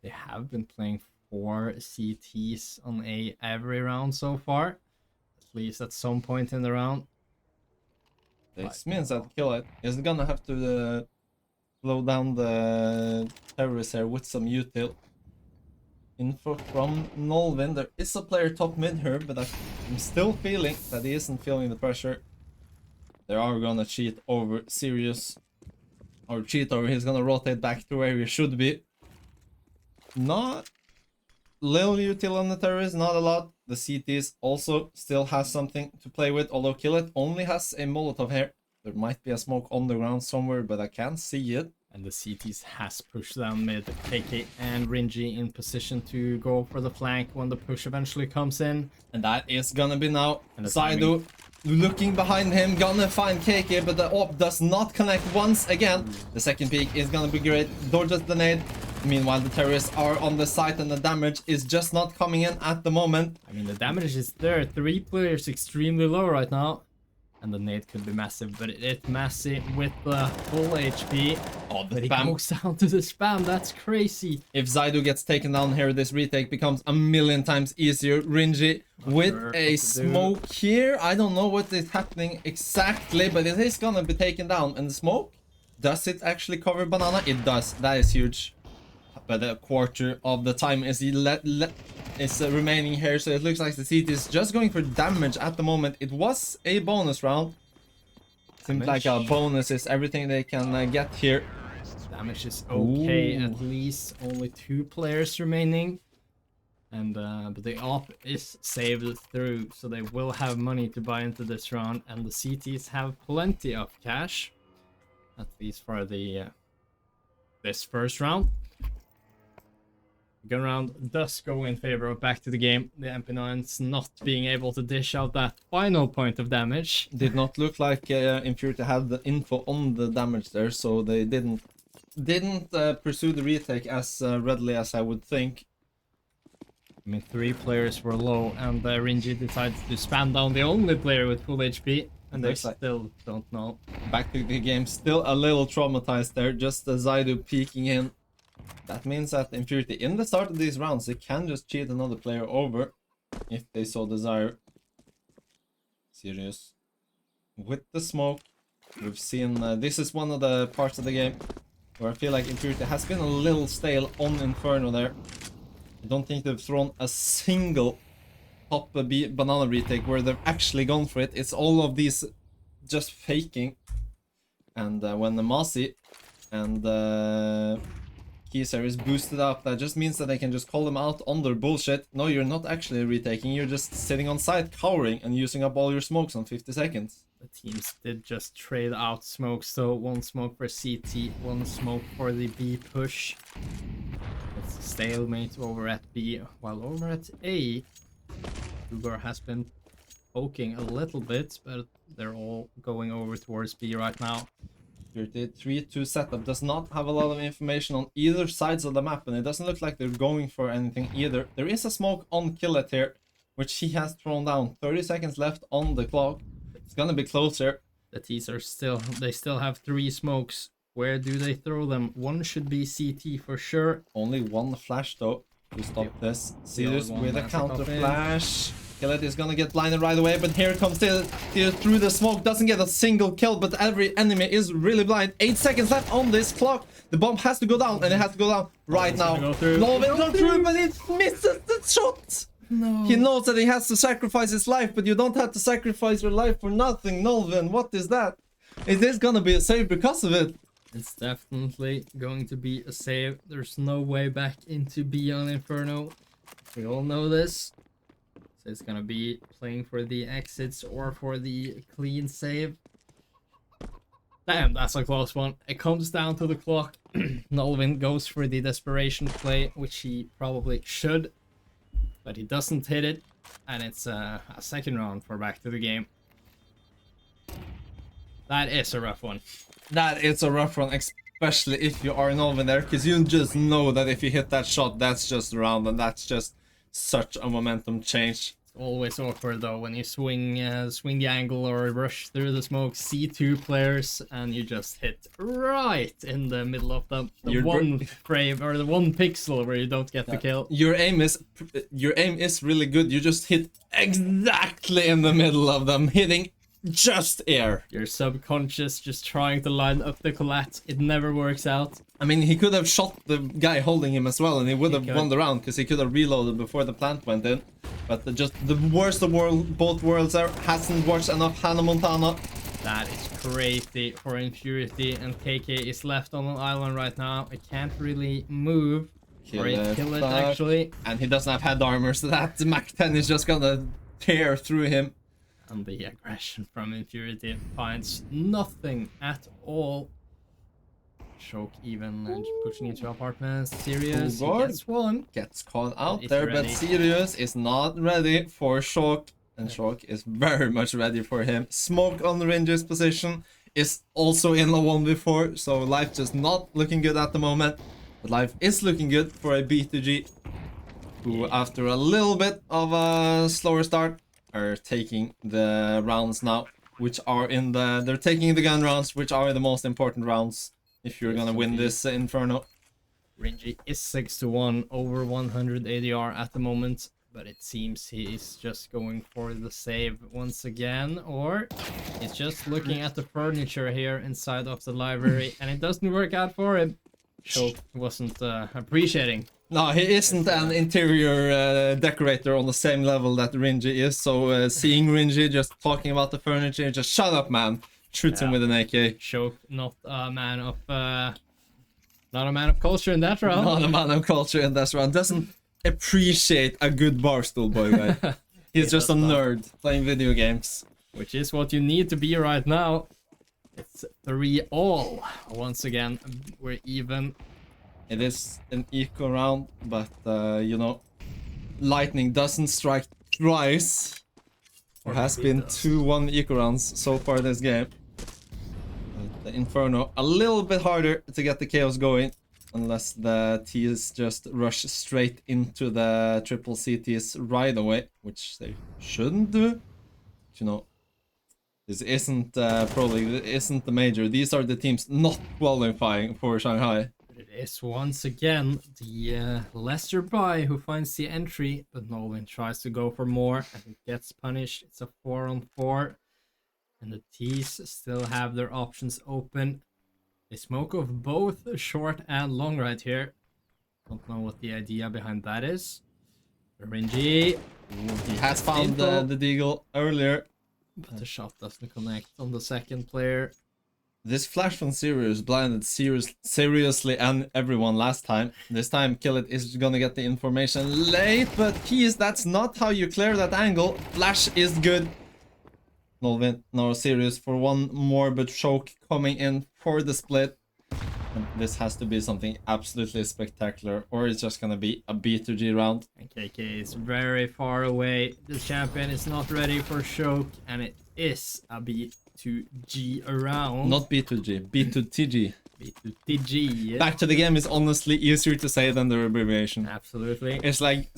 Speaker 2: They have been playing 4 CTs on A every round so far. At least at some point in the round.
Speaker 1: This means that Killet is gonna have to slow down the terrorists here with some util. Info from Nolvin. There is a player top mid here, but I'm still feeling that he isn't feeling the pressure. They are gonna cheat over Sirius. Or cheat over, he's gonna rotate back to where he should be. Not little util on the terrorists, not a lot. The CTs also still has something to play with, although Killet only has a Molotov here. There might be a smoke on the ground somewhere, but I can't see it.
Speaker 2: And the CTs has pushed down mid. KK and Ringy in position to go for the flank when the push eventually comes in.
Speaker 1: And that is gonna be now.
Speaker 2: And
Speaker 1: Zydo looking behind him, gonna find KK, but the AWP does not connect once again. The second peek is gonna be great. Dodges the nade. Meanwhile, the terrorists are on the site and the damage is just not coming in at the moment.
Speaker 2: I mean, the damage is there. 3 players extremely low right now. And the nade could be massive, but it's massive with the full HP.
Speaker 1: Oh, the
Speaker 2: but he
Speaker 1: spam
Speaker 2: goes down to the spam. That's crazy.
Speaker 1: If Zydo gets taken down here, this retake becomes a million times easier. Ringy with a smoke here. I don't know what is happening exactly, but it is gonna be taken down. And the smoke, does it actually cover Banana? It does. That is huge. But a quarter of the time is remaining here, so it looks like the CT is just going for damage at the moment. It was a bonus round. Seems like a bonus is everything they can get here.
Speaker 2: Damage is okay.
Speaker 1: Ooh.
Speaker 2: At least only 2 players remaining. And but the AWP is saved through, so they will have money to buy into this round. And the CTs have plenty of cash, at least for the this first round. Gun round does go in favor of back to the game. The MP9's not being able to dish out that final point of damage.
Speaker 1: Did not look like Infurity had the info on the damage there, so they didn't pursue the retake as readily as I would think.
Speaker 2: I mean, 3 players were low, and Ringy decided to spam down the only player with full HP, and they still don't know.
Speaker 1: Back to the game, still a little traumatized there, just Zydo peeking in. That means that Infurity, in the start of these rounds, they can just cheat another player over if they so desire. Serious. With the smoke, we've seen this is one of the parts of the game where I feel like Infurity has been a little stale on Inferno there. I don't think they've thrown a single top banana retake where they've actually gone for it. It's all of these just faking. And when the Masi and Keyser is boosted up, that just means that they can just call them out on their bullshit. No, you're not actually retaking, you're just sitting on site cowering and using up all your smokes on 50 seconds.
Speaker 2: The teams did just trade out smokes, so 1 smoke for CT, 1 smoke for the B push. It's a stalemate over at B, while over at A, Ugar has been poking a little bit, but they're all going over towards B right now.
Speaker 1: 3-2 setup does not have a lot of information on either sides of the map, and it doesn't look like they're going for anything either. There is a smoke on Killet here, which he has thrown down. 30 seconds left on the clock. It's gonna be closer.
Speaker 2: The T's are they still have 3 smokes. Where do they throw them? 1 should be CT for sure.
Speaker 1: Only 1 flash though to stop this. Sirius with a counter flash. Killet is gonna get blinded right away, but here comes Till through the smoke, doesn't get a single kill, but every enemy is really blind. 8 seconds left on this clock. The bomb has to go down, and it has to go down right now. No, it goes through, but it misses the shot.
Speaker 2: No.
Speaker 1: He knows that he has to sacrifice his life, but you don't have to sacrifice your life for nothing, Nolvin. What is that? It is gonna be a save because of it.
Speaker 2: It's definitely going to be a save. There's no way back into Beyond Inferno. We all know this. So it's gonna be playing for the exits or for the clean save. Damn, that's a close one. It comes down to the clock. Nolvin goes for the desperation play, which he probably should. But he doesn't hit it. And it's a second round for back to the game. That is a rough one.
Speaker 1: That is a rough one, especially if you are Nolvin there, because you just know that if you hit that shot, that's just a round, and that's just such a momentum change.
Speaker 2: Always awkward though when you swing the angle or rush through the smoke, see two players and you just hit right in the middle of the one frame or the one pixel where you don't get the kill.
Speaker 1: Your aim is really good. You just hit exactly in the middle of them, hitting just air.
Speaker 2: Your subconscious just trying to line up the collat. It never works out.
Speaker 1: I mean, he could have shot the guy holding him as well, and he would have won the round because he could have reloaded before the plant went in. But just the worst of both worlds there. Hasn't watched enough Hannah Montana.
Speaker 2: That is crazy for Infurity, and KK is left on an island right now. It can't really move. Kill it actually.
Speaker 1: And he doesn't have head armor, so that Mach 10 is just gonna tear through him.
Speaker 2: And the aggression from Infurity finds nothing at all. Choke even pushing into apartments. Sirius gets one.
Speaker 1: Gets caught out there, but Sirius is not ready for Shock. And Shock is very much ready for him. Smoke on Ranger's position is also in a 1v4, so life just not looking good at the moment. But life is looking good for a B2G, who after a little bit of a slower start are taking the rounds now, which are in the... They're taking the gun rounds, which are the most important rounds if you're gonna win this Inferno.
Speaker 2: Renji is 6-1 over 100 ADR at the moment, but it seems he is just going for the save once again, or he's just looking at the furniture here inside of the library, and it doesn't work out for him. Choke wasn't appreciating.
Speaker 1: No, he isn't an interior decorator on the same level that Renji is, so seeing Renji just talking about the furniture, just shut up, man. Shoots him with an AK.
Speaker 2: Choke, not a man of culture in that round.
Speaker 1: Not a man of culture in that round. Doesn't appreciate a good barstool boy guy. He's just a nerd playing video games.
Speaker 2: Which is what you need to be right now. It's 3-all. Once again, we're even.
Speaker 1: It is an eco round, but you know, lightning doesn't strike twice. There has been 2-1 eco rounds so far this game. The Inferno a little bit harder to get the chaos going, unless the T's just rush straight into the triple CTs right away, which they shouldn't do. But, you know, this isn't probably isn't the major. These are the teams not qualifying for Shanghai.
Speaker 2: It is once again the lesser buy who finds the entry, but Nolan tries to go for more and gets punished. It's a 4-on-4, and the T's still have their options open. They smoke of both short and long right here. Don't know what the idea behind that is. Renji,
Speaker 1: he has found the deagle earlier,
Speaker 2: but the shot doesn't connect on the second player.
Speaker 1: This flash from Sirius blinded seriously and everyone last time. This time Killit is gonna get the information late, but that's not how you clear that angle. Flash is good. Nolvin, no Sirius for one more, but Choke coming in for the split. And this has to be something absolutely spectacular, or it's just gonna be a B2G round.
Speaker 2: And KK is very far away. The champion is not ready for Choke, and it is a B2G around.
Speaker 1: Not B2G, B2TG.
Speaker 2: B2TG.
Speaker 1: Back to the game is honestly easier to say than the abbreviation.
Speaker 2: Absolutely.
Speaker 1: It's like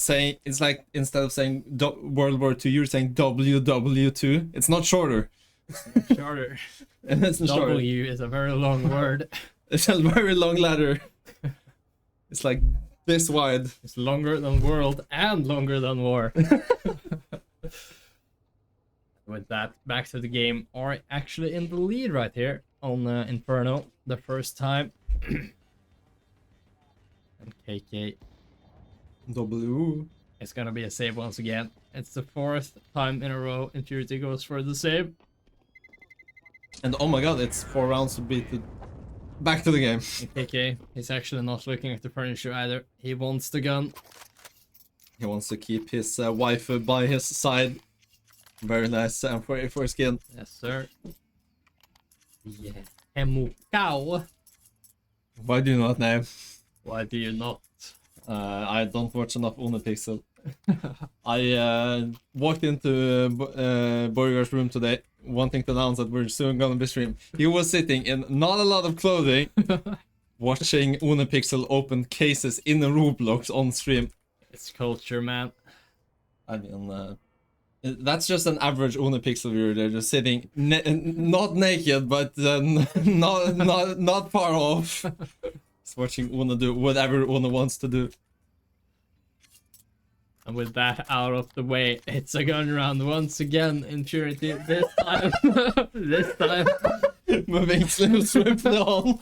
Speaker 1: instead of saying World War II, you're saying WW2. It's not shorter.
Speaker 2: It's not shorter.
Speaker 1: It's not shorter.
Speaker 2: W is a very long word.
Speaker 1: It's a very long ladder. It's like this wide.
Speaker 2: It's longer than world and longer than war. With that, back to the game, are actually in the lead right here on Inferno the first time. And KK
Speaker 1: W
Speaker 2: It's gonna be a save once again. It's the 4th time in a row Infurity goes for the save.
Speaker 1: And oh my god, it's 4 rounds to beat it. Back to the game.
Speaker 2: And KK, he's actually not looking at the furniture either. He wants the gun.
Speaker 1: He wants to keep his wife by his side. Very nice for skin.
Speaker 2: Yes, sir. Yeah. Hemo cow.
Speaker 1: Why do you not name?
Speaker 2: Why do you not?
Speaker 1: I don't watch enough Unipixel. I walked into Borgar's room today, wanting to announce that we're soon gonna be streaming. He was sitting in not a lot of clothing, watching Unipixel open cases in a Roblox on stream.
Speaker 2: It's culture, man.
Speaker 1: I mean, that's just an average Unipixel viewer. They're just sitting, not naked, but not far off. Just watching Una do whatever Una wants to do.
Speaker 2: And with that out of the way, it's a gun round once again. Infurity this time. This time.
Speaker 1: Moving swiftly on.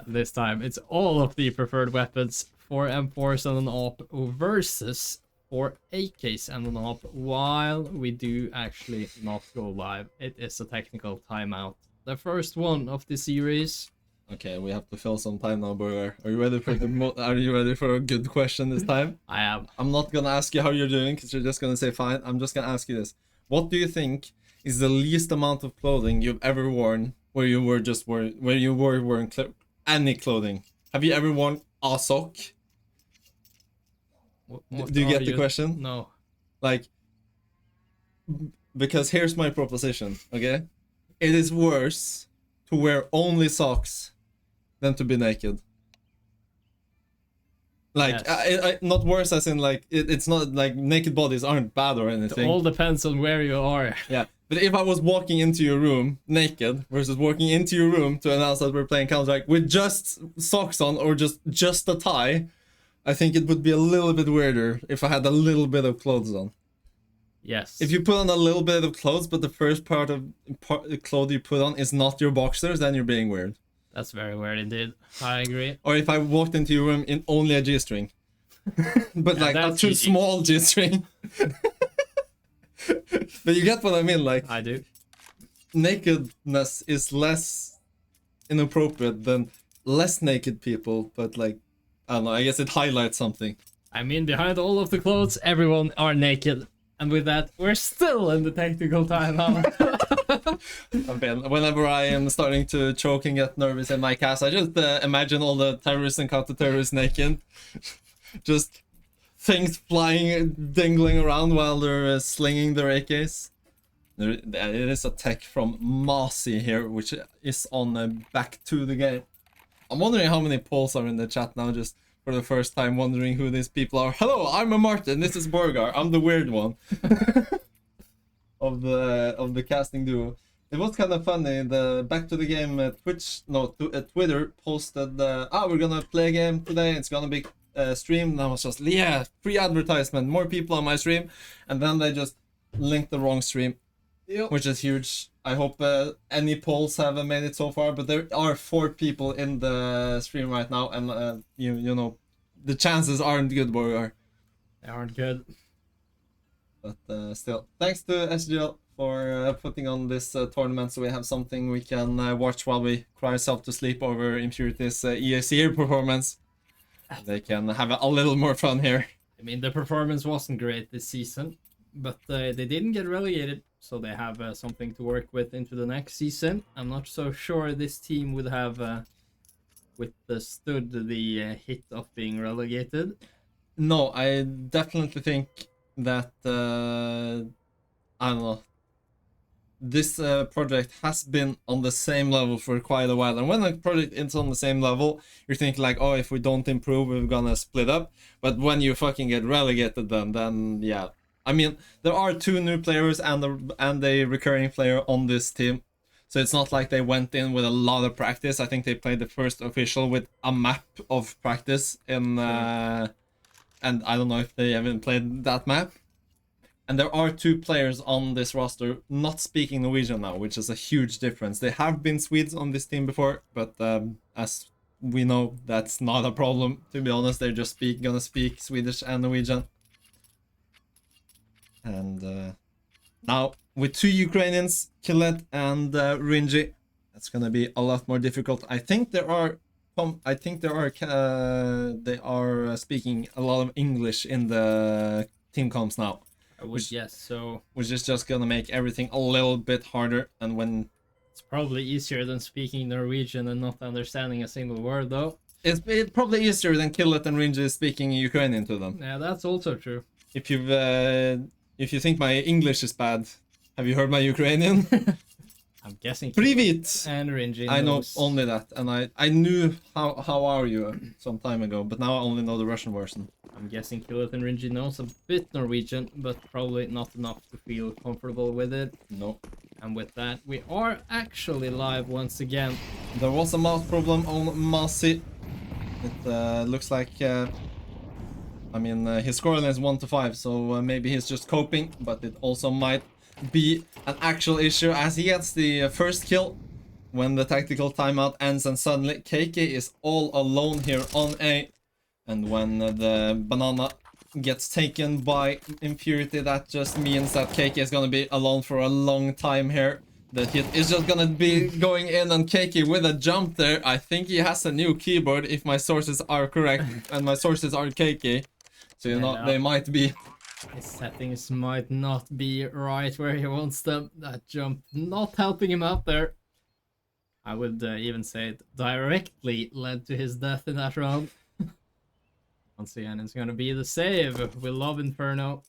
Speaker 2: This time, it's all of the preferred weapons. 4 M4s and an AWP versus 4 AKs and an AWP. While we do actually not go live, it is a technical timeout. The first one of the series.
Speaker 1: Okay, we have to fill some time now, Burger. Are you ready for Are you ready for a good question this time?
Speaker 2: I am.
Speaker 1: I'm not gonna ask you how you're doing, because you're just gonna say fine. I'm just gonna ask you this: what do you think is the least amount of clothing you've ever worn where you were wearing any clothing? Have you ever worn a sock?
Speaker 2: What
Speaker 1: do you get the question?
Speaker 2: No.
Speaker 1: Like, because here's my proposition, okay? It is worse to wear only socks than to be naked. Like,
Speaker 2: Yes.
Speaker 1: not worse as in, like, it's not like naked bodies aren't bad or anything.
Speaker 2: It all depends on where you are.
Speaker 1: Yeah, but if I was walking into your room naked versus walking into your room to announce that we're playing Counter-Strike with just socks on or just a tie, I think it would be a little bit weirder if I had a little bit of clothes on.
Speaker 2: Yes.
Speaker 1: If you put on a little bit of clothes, but the first part of the clothes you put on is not your boxers, then you're being weird.
Speaker 2: That's very weird indeed. I agree.
Speaker 1: Or if I walked into your room in only a G-string. But
Speaker 2: Yeah,
Speaker 1: like a
Speaker 2: that's
Speaker 1: too
Speaker 2: GG.
Speaker 1: small G-string. But you get what I mean, like,
Speaker 2: I do.
Speaker 1: nakedness is less inappropriate than less naked people, but like, I don't know, I guess it highlights something.
Speaker 2: I mean, behind all of the clothes, everyone are naked. And with that, we're still in the technical timeout.
Speaker 1: I mean, whenever I am starting to choke and get nervous in my cast, I just imagine all the terrorists and counter-terrorists naked. Just things flying, dangling around while they're slinging their AKs. It is a tech from Masi here, which is on back to the game. I'm wondering how many polls are in the chat now, just for the first time wondering who these people are. Hello, I'm a Martin, this is Borgar, I'm the weird one. of the casting duo. It was kind of funny, the back to the game Twitter posted, we're gonna play a game today, it's gonna be streamed, and I was just, yeah, free advertisement, more people on my stream, and then they just linked the wrong stream, which is huge. I hope any polls have made it so far, but there are 4 people in the stream right now, and you know, the chances aren't good, Borgar.
Speaker 2: They aren't good.
Speaker 1: But still, thanks to SGL for putting on this tournament, so we have something we can watch while we cry ourselves to sleep over Infurity's EAC performance. They can have a little more fun here.
Speaker 2: I mean, the performance wasn't great this season, but they didn't get relegated, so they have something to work with into the next season. I'm not so sure this team would have withstood the hit of being relegated.
Speaker 1: No, I definitely think that I don't know. This project has been on the same level for quite a while, and when a project is on the same level, you're thinking like, oh, if we don't improve, we're gonna split up. But when you fucking get relegated, then yeah. I mean, there are 2 new players and a recurring player on this team, so it's not like they went in with a lot of practice. I think they played the first official with a map of practice in, and I don't know if they haven't played that map. And there are 2 players on this roster not speaking Norwegian now, which is a huge difference. There have been Swedes on this team before, but as we know that's not a problem. To be honest, they're just gonna speak Swedish and Norwegian. And now with 2 Ukrainians, Killet and Rinji, that's gonna be a lot more difficult. I think they are speaking a lot of English in the team comms now.
Speaker 2: I would guess so.
Speaker 1: Which is just gonna make everything a little bit harder. And when
Speaker 2: it's probably easier than speaking Norwegian and not understanding a single word, though.
Speaker 1: It's probably easier than Killet and Rinji speaking Ukrainian to them.
Speaker 2: Yeah, that's also true.
Speaker 1: If you think my English is bad, have you heard my Ukrainian?
Speaker 2: I'm guessing.
Speaker 1: Привет!
Speaker 2: And Rinji
Speaker 1: I know
Speaker 2: knows.
Speaker 1: only that, and I knew how are you some time ago, but now I only know the Russian version.
Speaker 2: I'm guessing Killet and Rinji knows a bit Norwegian, but probably not enough to feel comfortable with it.
Speaker 1: No.
Speaker 2: And with that, we are actually live once again.
Speaker 1: There was a mouse problem on Masi. It looks like, his scoreline is 1-5, so maybe he's just coping, but it also might be an actual issue as he gets the first kill when the tactical timeout ends, and suddenly KK is all alone here on A. And when the banana gets taken by Infurity, that just means that KK is gonna be alone for a long time here. The hit is just gonna be going in on KK with a jump there. I think he has a new keyboard if my sources are correct, and my sources are KK. So you know, they might be.
Speaker 2: His settings might not be right where he wants them. That jump not helping him out there. I would even say it directly led to his death in that round. Once again, it's gonna be the save. We love Inferno,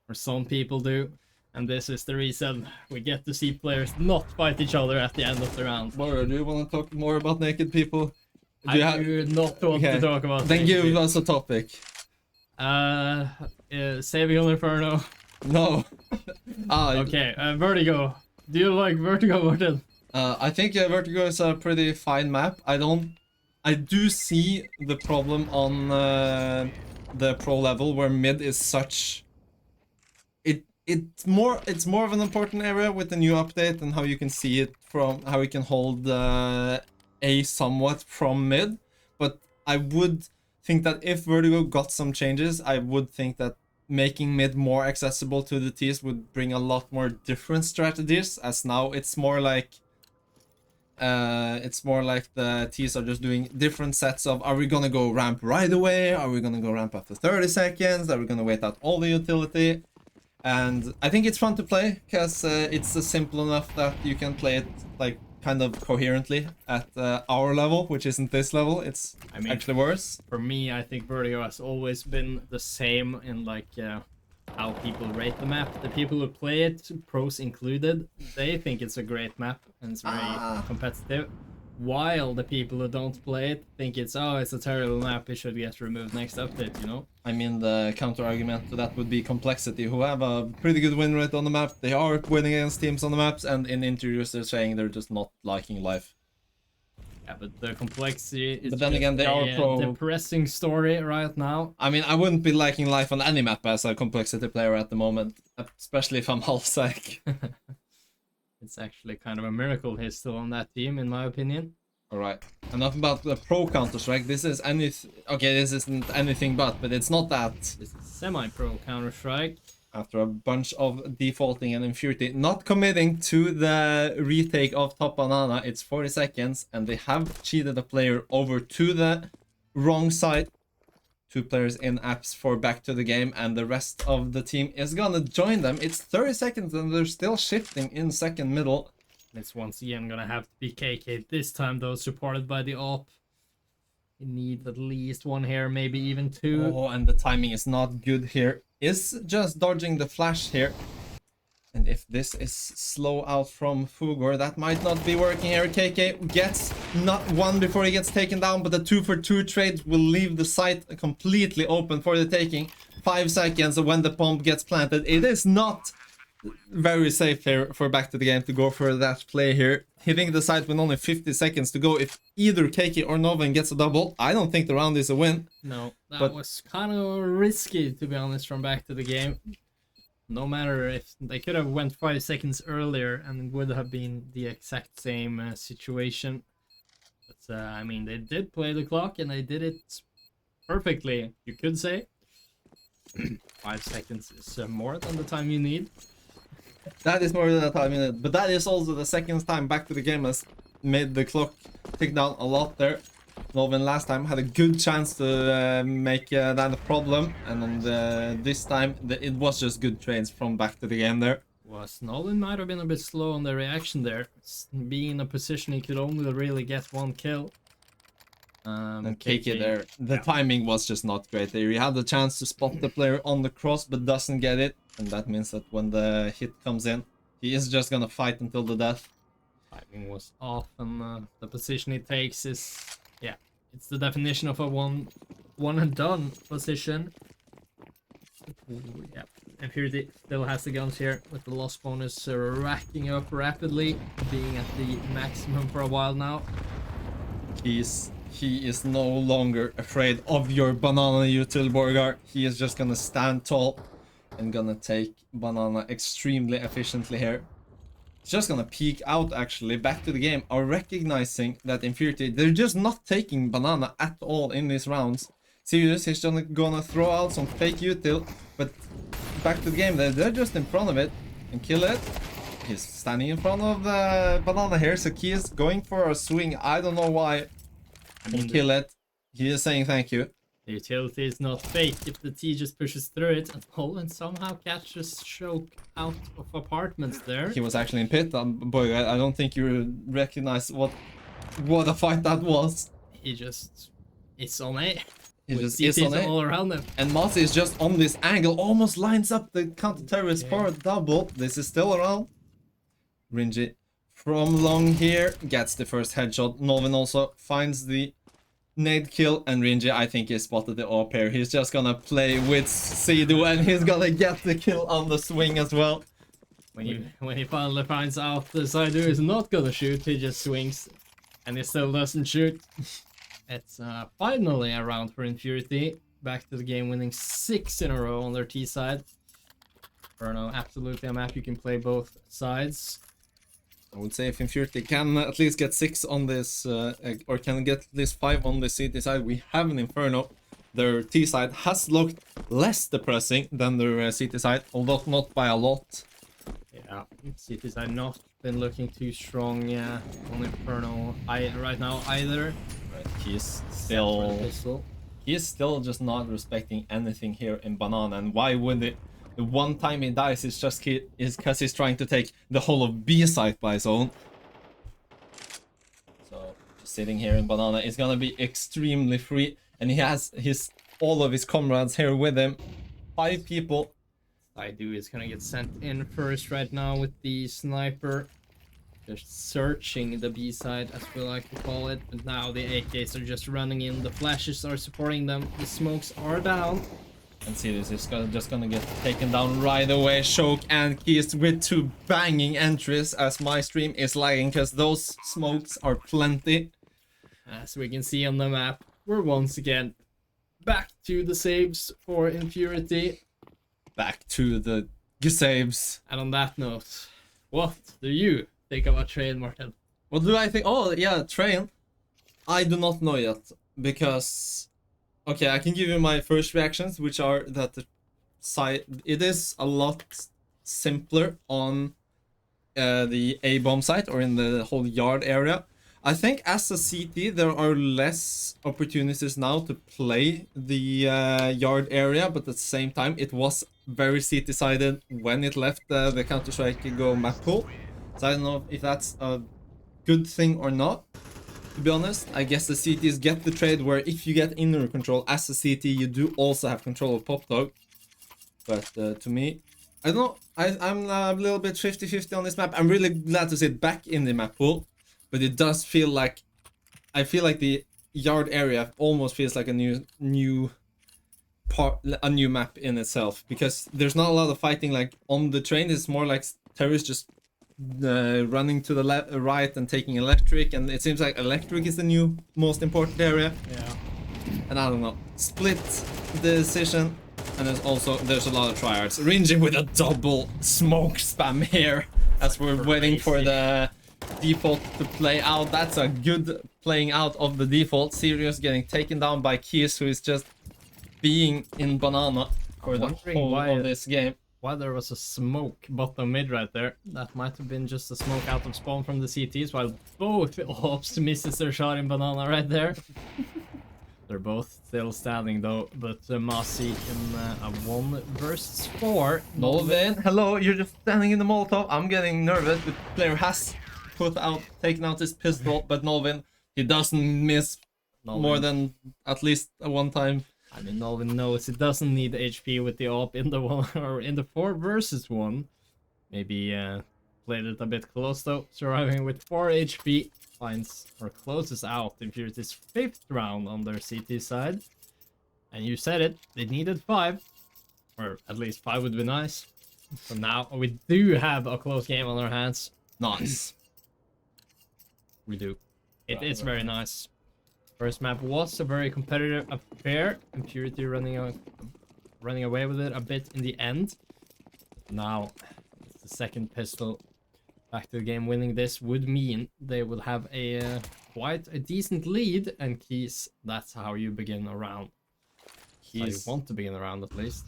Speaker 2: or some people do. And this is the reason we get to see players not fight each other at the end of the round.
Speaker 1: Mario, do you want to talk more about naked people?
Speaker 2: I do not want to talk about
Speaker 1: Then give us a topic.
Speaker 2: Saving on Inferno.
Speaker 1: No.
Speaker 2: Okay, Vertigo. Do you like Vertigo, Martin?
Speaker 1: I think Vertigo is a pretty fine map. I do see the problem on the pro level where mid is such. It's more of an important area with the new update and how you can see it from how you can hold A somewhat from mid. But I would think that if Vertigo got some changes, I would think that making mid more accessible to the Ts would bring a lot more different strategies, as now it's more like the Ts are just doing different sets of, are we gonna go ramp right away, are we gonna go ramp after 30 seconds, are we gonna wait out all the utility. And I think it's fun to play because it's simple enough that you can play it like kind of coherently at our level, which isn't this level. It's actually worse.
Speaker 2: For me, I think Vertigo has always been the same in like how people rate the map. The people who play it, pros included, they think it's a great map and it's very competitive. While the people who don't play it think it's a terrible map, it should get removed next update, you know?
Speaker 1: I mean, the counter argument to that would be Complexity, who have a pretty good win rate on the map. They are winning against teams on the maps, and in interviews they're saying they're just not liking life.
Speaker 2: Yeah, but the Complexity is
Speaker 1: but then again, they are pro.
Speaker 2: Depressing story right now.
Speaker 1: I mean, I wouldn't be liking life on any map as a Complexity player at the moment, especially if I'm Halsek.
Speaker 2: It's actually kind of a miracle he's still on that team, in my opinion.
Speaker 1: Alright, enough about the pro Counter-Strike. This is this isn't anything but it's not that.
Speaker 2: This is semi-pro Counter-Strike.
Speaker 1: After a bunch of defaulting and Infurity not committing to the retake of top banana, it's 40 seconds, and they have cheated a player over to the wrong side. 2 players in apps for back to the game, and the rest of the team is gonna join them. It's 30 seconds and they're still shifting in second middle.
Speaker 2: It's once again gonna have to be KK this time, though, supported by the AWP. You need at least 1 here, maybe even 2.
Speaker 1: Oh, and the timing is not good here. Is just dodging the flash here. And if this is slow out from Fugor, that might not be working here. KK gets not 1 before he gets taken down, but the 2-for-2 trade will leave the site completely open for the taking. 5 seconds when the bomb gets planted. It is not very safe here for back to the game to go for that play here. Hitting the site with only 50 seconds to go. If either KK or Novan gets a double, I don't think the round is a win.
Speaker 2: No, that was kind of risky, to be honest, from back to the game. No matter if they could have went 5 seconds earlier and it would have been the exact same situation. But I mean, they did play the clock and they did it perfectly, you could say. 5 seconds is more than the time you need.
Speaker 1: That is more than the time you need, but that is also the second time back to the game has made the clock tick down a lot there. Nolan last time had a good chance to make that a problem, and on this time it was just good trades from back to the game there.
Speaker 2: Was Nolan might have been a bit slow on the reaction there. Being in a position he could only really get 1 kill.
Speaker 1: And KK there, the timing was just not great there. He had the chance to spot the player on the cross, but doesn't get it. And that means that when the hit comes in, he is just gonna fight until the death.
Speaker 2: Timing was off, and the position he takes is, yeah, it's the definition of a one and done position. Ooh, yeah, Infurity still has the guns here with the loss bonus racking up rapidly, being at the maximum for a while now.
Speaker 1: He is no longer afraid of your banana util Borgar. He is just gonna stand tall and gonna take banana extremely efficiently here. He's just gonna peek out actually back to the game, are recognizing that Infurity, they're just not taking banana at all in these rounds. Serious, he's gonna throw out some fake util, but back to the game, they're just in front of it and kill it. He's standing in front of the banana here, so he is going for a swing. I don't know why. And kill it. He is saying thank you.
Speaker 2: The utility is not fake if the T just pushes through it, and Poland somehow catches Choke out of apartments there.
Speaker 1: He was actually in pit. Boy, I don't think you recognize what a fight that was.
Speaker 2: He just... It's on A.
Speaker 1: He just is on A.
Speaker 2: All around him.
Speaker 1: And Masi is just on this angle, almost lines up the counter-terrorist for a double. This is still around. Rinji from long here gets the first headshot. Nolvin also finds the nade kill, and Rinji, I think, he spotted the AWP here. He's just gonna play with Sidu, and he's gonna get the kill on the swing as well.
Speaker 2: When he finally finds out the Sidu is not gonna shoot, he just swings, and he still doesn't shoot. It's finally a round for Infurity. Back to the game, winning 6 in a row on their T side. Inferno, absolutely a map you can play both sides.
Speaker 1: I would say if Infurity can at least get 6 on this, or can get at least 5 on the CT side, we have an Inferno. Their T side has looked less depressing than their CT side, although not by a lot.
Speaker 2: Yeah, CT side not been looking too strong on Inferno right now either.
Speaker 1: Right, he is still just not respecting anything here in Banana, and why would it? The one time he dies is just because he's trying to take the whole of B side by his own. So just sitting here in Banana is gonna be extremely free, and he has all of his comrades here with him. 5 people.
Speaker 2: Sidu is gonna get sent in first right now with the sniper. They're searching the B side, as we like to call it, but now the AKs are just running in. The flashes are supporting them. The smokes are down.
Speaker 1: And see, this is just gonna get taken down right away. Choke and Keys with 2 banging entries, as my stream is lagging because those smokes are plenty.
Speaker 2: As we can see on the map, we're once again back to the saves for Infurity.
Speaker 1: Back to the saves.
Speaker 2: And on that note, what do you think about Train, Martin?
Speaker 1: What do I think? Oh, yeah, Train. I do not know yet, because... Okay, I can give you my first reactions, which are that the side... It is a lot simpler on the A-bomb site, or in the whole yard area. I think as a CT, there are less opportunities now to play the yard area, but at the same time, it was very CT-sided when it left the Counter-Strike Go map pool. So I don't know if that's a good thing or not. To be honest, I guess the CTs get the trade where if you get inner control as a CT, you do also have control of Pop Dog. But to me, I don't know, I'm a little bit 50-50 on this map. I'm really glad to see it back in the map pool, but it does feel like, I feel like the yard area almost feels like a new map in itself, because there's not a lot of fighting like on the train. It's more like terrorists just running to the right and taking electric, and it seems like electric is the new most important area.
Speaker 2: Yeah.
Speaker 1: And I don't know, split decision. And there's a lot of tryhards. Rinji with a double smoke spam here as we're waiting for the default to play out. That's a good playing out of the default. Sirius getting taken down by Keys, who is just being in banana for the whole of this game.
Speaker 2: Why there was a smoke bottom mid right there. That might have been just a smoke out of spawn from the CTs, while both ops misses their shot in banana right there. They're both still standing though, but Masi in a 1 versus 4.
Speaker 1: Nolvin, hello, you're just standing in the Molotov. I'm getting nervous. The player has taken out his pistol, but Nolvin, he doesn't miss more than at least one time.
Speaker 2: I mean, Nolvin knows it doesn't need HP with the op in the 1 or in the 4 versus 1. Maybe played it a bit close though, surviving with 4 HP. Finds or closes out Infurity's 5th round on their CT side. And you said it, they needed 5. Or at least 5 would be nice. So now we do have a close game on our hands.
Speaker 1: Nice.
Speaker 2: We do. It is very nice. First map was a very competitive affair. Infurity running away with it a bit in the end. Now it's the second pistol. Back to the game, winning this would mean they will have a quite a decent lead, and Keys, that's how you begin a round. You want to begin a round at least.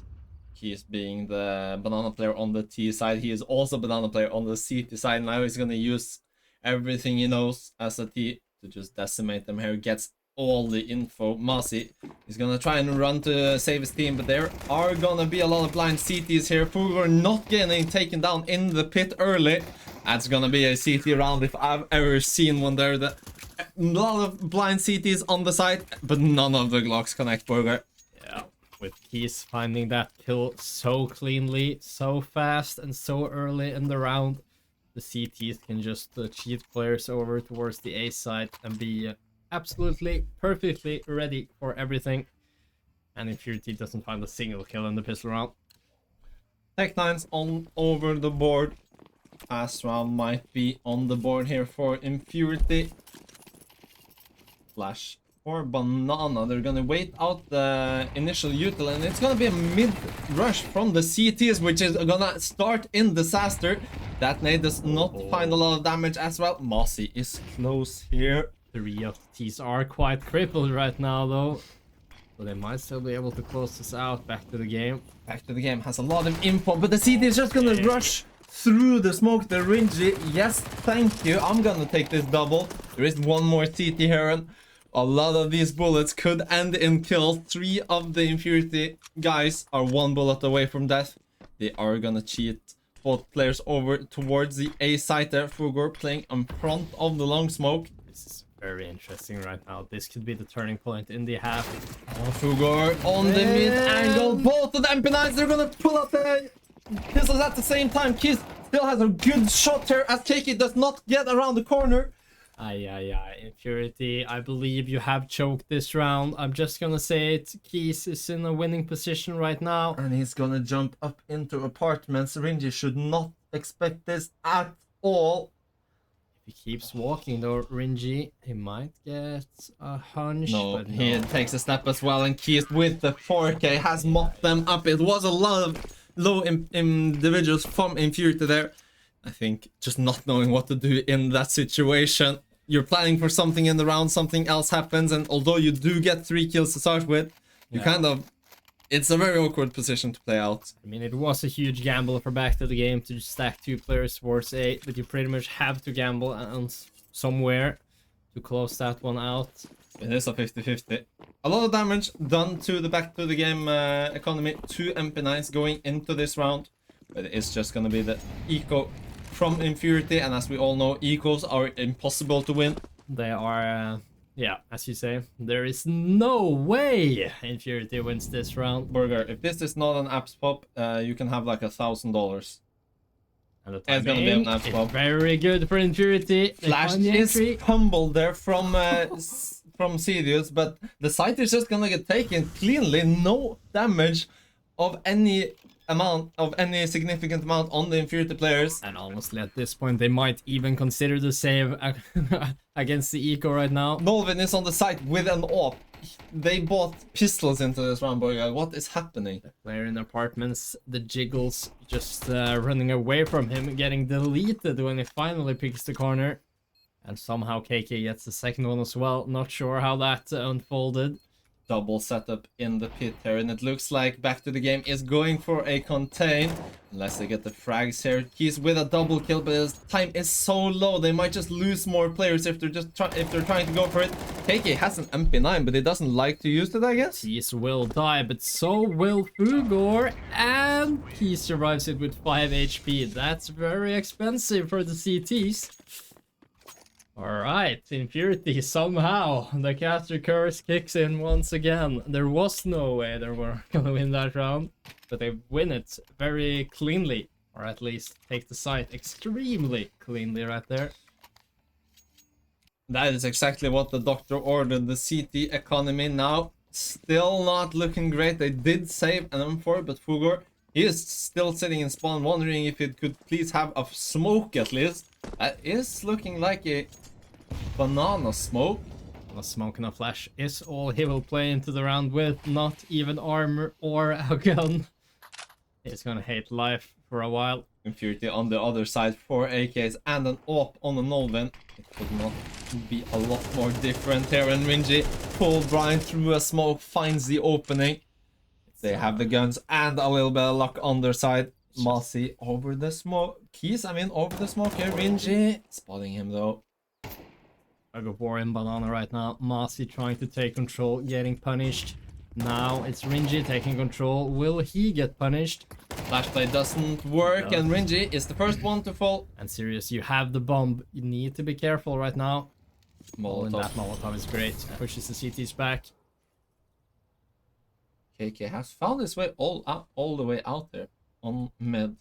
Speaker 1: He's being the banana player on the T side. He is also banana player on the CT side. Now he's gonna use everything he knows as a T to just decimate them here. Gets all the info. Masi is gonna try and run to save his team, but there are gonna be a lot of blind CTs here. Fugor not getting taken down in the pit early. That's gonna be a CT round if I've ever seen one there. A lot of blind CTs on the side, but none of the Glocks connect, Burger.
Speaker 2: Yeah, with Keys finding that kill so cleanly, so fast, and so early in the round, the CTs can just cheat players over towards the A side and be absolutely, perfectly ready for everything. And Infurity doesn't find a single kill in the pistol round.
Speaker 1: Tech9's on over the board. Last round might be on the board here for Infurity. Flash for banana. They're gonna wait out the initial util, and it's gonna be a mid rush from the CTs, which is gonna start in disaster. That nade does not find a lot of damage as well. Mossy is close here.
Speaker 2: 3 of the T's are quite crippled right now though, so they might still be able to close this out. Back to the game.
Speaker 1: Back to the game has a lot of info, but the CT is just gonna rush through the smoke. The Ringy, yes, thank you. I'm gonna take this double. There is one more CT here, and a lot of these bullets could end in kills. 3 of the Infurity guys are 1 bullet away from death. They are gonna cheat both players over towards the A site there. Fugor playing in front of the long smoke.
Speaker 2: This is very interesting right now. This could be the turning point in the half.
Speaker 1: Oh, Fugor on the mid angle. Both of the MP9s, they're gonna pull out the pistols at the same time. Kiss still has a good shot here as Keiki does not get around the corner.
Speaker 2: Infurity, I believe you have choked this round. I'm just gonna say it. Keys is in a winning position right now.
Speaker 1: And he's gonna jump up into apartments. Ringy should not expect this at all.
Speaker 2: If he keeps walking though, Ringy, he might get a hunch.
Speaker 1: No,
Speaker 2: but
Speaker 1: he takes a step as well, and Keys with the 4K has mopped them up. It was a lot of low individuals from Infurity there. I think just not knowing what to do in that situation. You're planning for something in the round, something else happens, and although you do get 3 kills to start with, you it's a very awkward position to play out.
Speaker 2: I mean, it was a huge gamble for Back to the Game to stack 2 players towards A, but you pretty much have to gamble on somewhere to close that one out.
Speaker 1: It is a 50-50. A lot of damage done to the Back to the Game economy. 2 MP9s going into this round, but it's just gonna be the eco from Infurity, and as we all know, ecos are impossible to win.
Speaker 2: They are, as you say, there is no way Infurity wins this round.
Speaker 1: Burger, if this is not an apps pop, you can have like $1,000.
Speaker 2: And the
Speaker 1: it's gonna be an apps pop.
Speaker 2: Very good for Infurity.
Speaker 1: Flash is humbled there from Sirius, but the site is just gonna get taken cleanly. No damage of any significant amount on the Infurity players.
Speaker 2: And honestly, at this point, they might even consider the save against the eco right now.
Speaker 1: Nolvin is on the site with an AWP. They bought pistols into this round, boy. What is happening?
Speaker 2: The player in apartments, the jiggles just running away from him, getting deleted when he finally picks the corner. And somehow KK gets the second one as well. Not sure how that unfolded.
Speaker 1: Double setup in the pit here, and it looks like Back to the Game is going for a contain. Unless they get the frags here. He's with a double kill, but his time is so low. They might just lose more players if they're trying to go for it. KK has an MP9, but he doesn't like to use it, I guess.
Speaker 2: Keys will die, but so will Fugor, and he survives it with 5 HP. That's very expensive for the CTs. Alright, Infurity, somehow the caster curse kicks in once again. There was no way they were gonna win that round, but they win it very cleanly, or at least take the site extremely cleanly right there.
Speaker 1: That is exactly what the doctor ordered. The CT economy now still not looking great. They did save an M4, but Fugor, he is still sitting in spawn wondering if it could please have a smoke at least. That is looking like a banana smoke.
Speaker 2: A smoke and a flash is all he will play into the round with, not even armor or a gun. He's gonna hate life for a while.
Speaker 1: Infurity on the other side, 4 AKs and an AWP on the Nolven. It could not be a lot more different here, and Ringy pulled Brian through a smoke, finds the opening. They have the guns and a little bit of luck on their side. Masi over the smoke. Keys, I mean, over the smoke here. Ringy spotting him though.
Speaker 2: I go for him, banana right now. Masi trying to take control, getting punished. Now it's Ringy taking control. Will he get punished?
Speaker 1: Flashplay doesn't work, and Ringy is the first one to fall.
Speaker 2: And Sirius, you have the bomb. You need to be careful right now. Oh, and that Molotov is great. Pushes the CTs back.
Speaker 1: KK has found his way all the way out there on mid,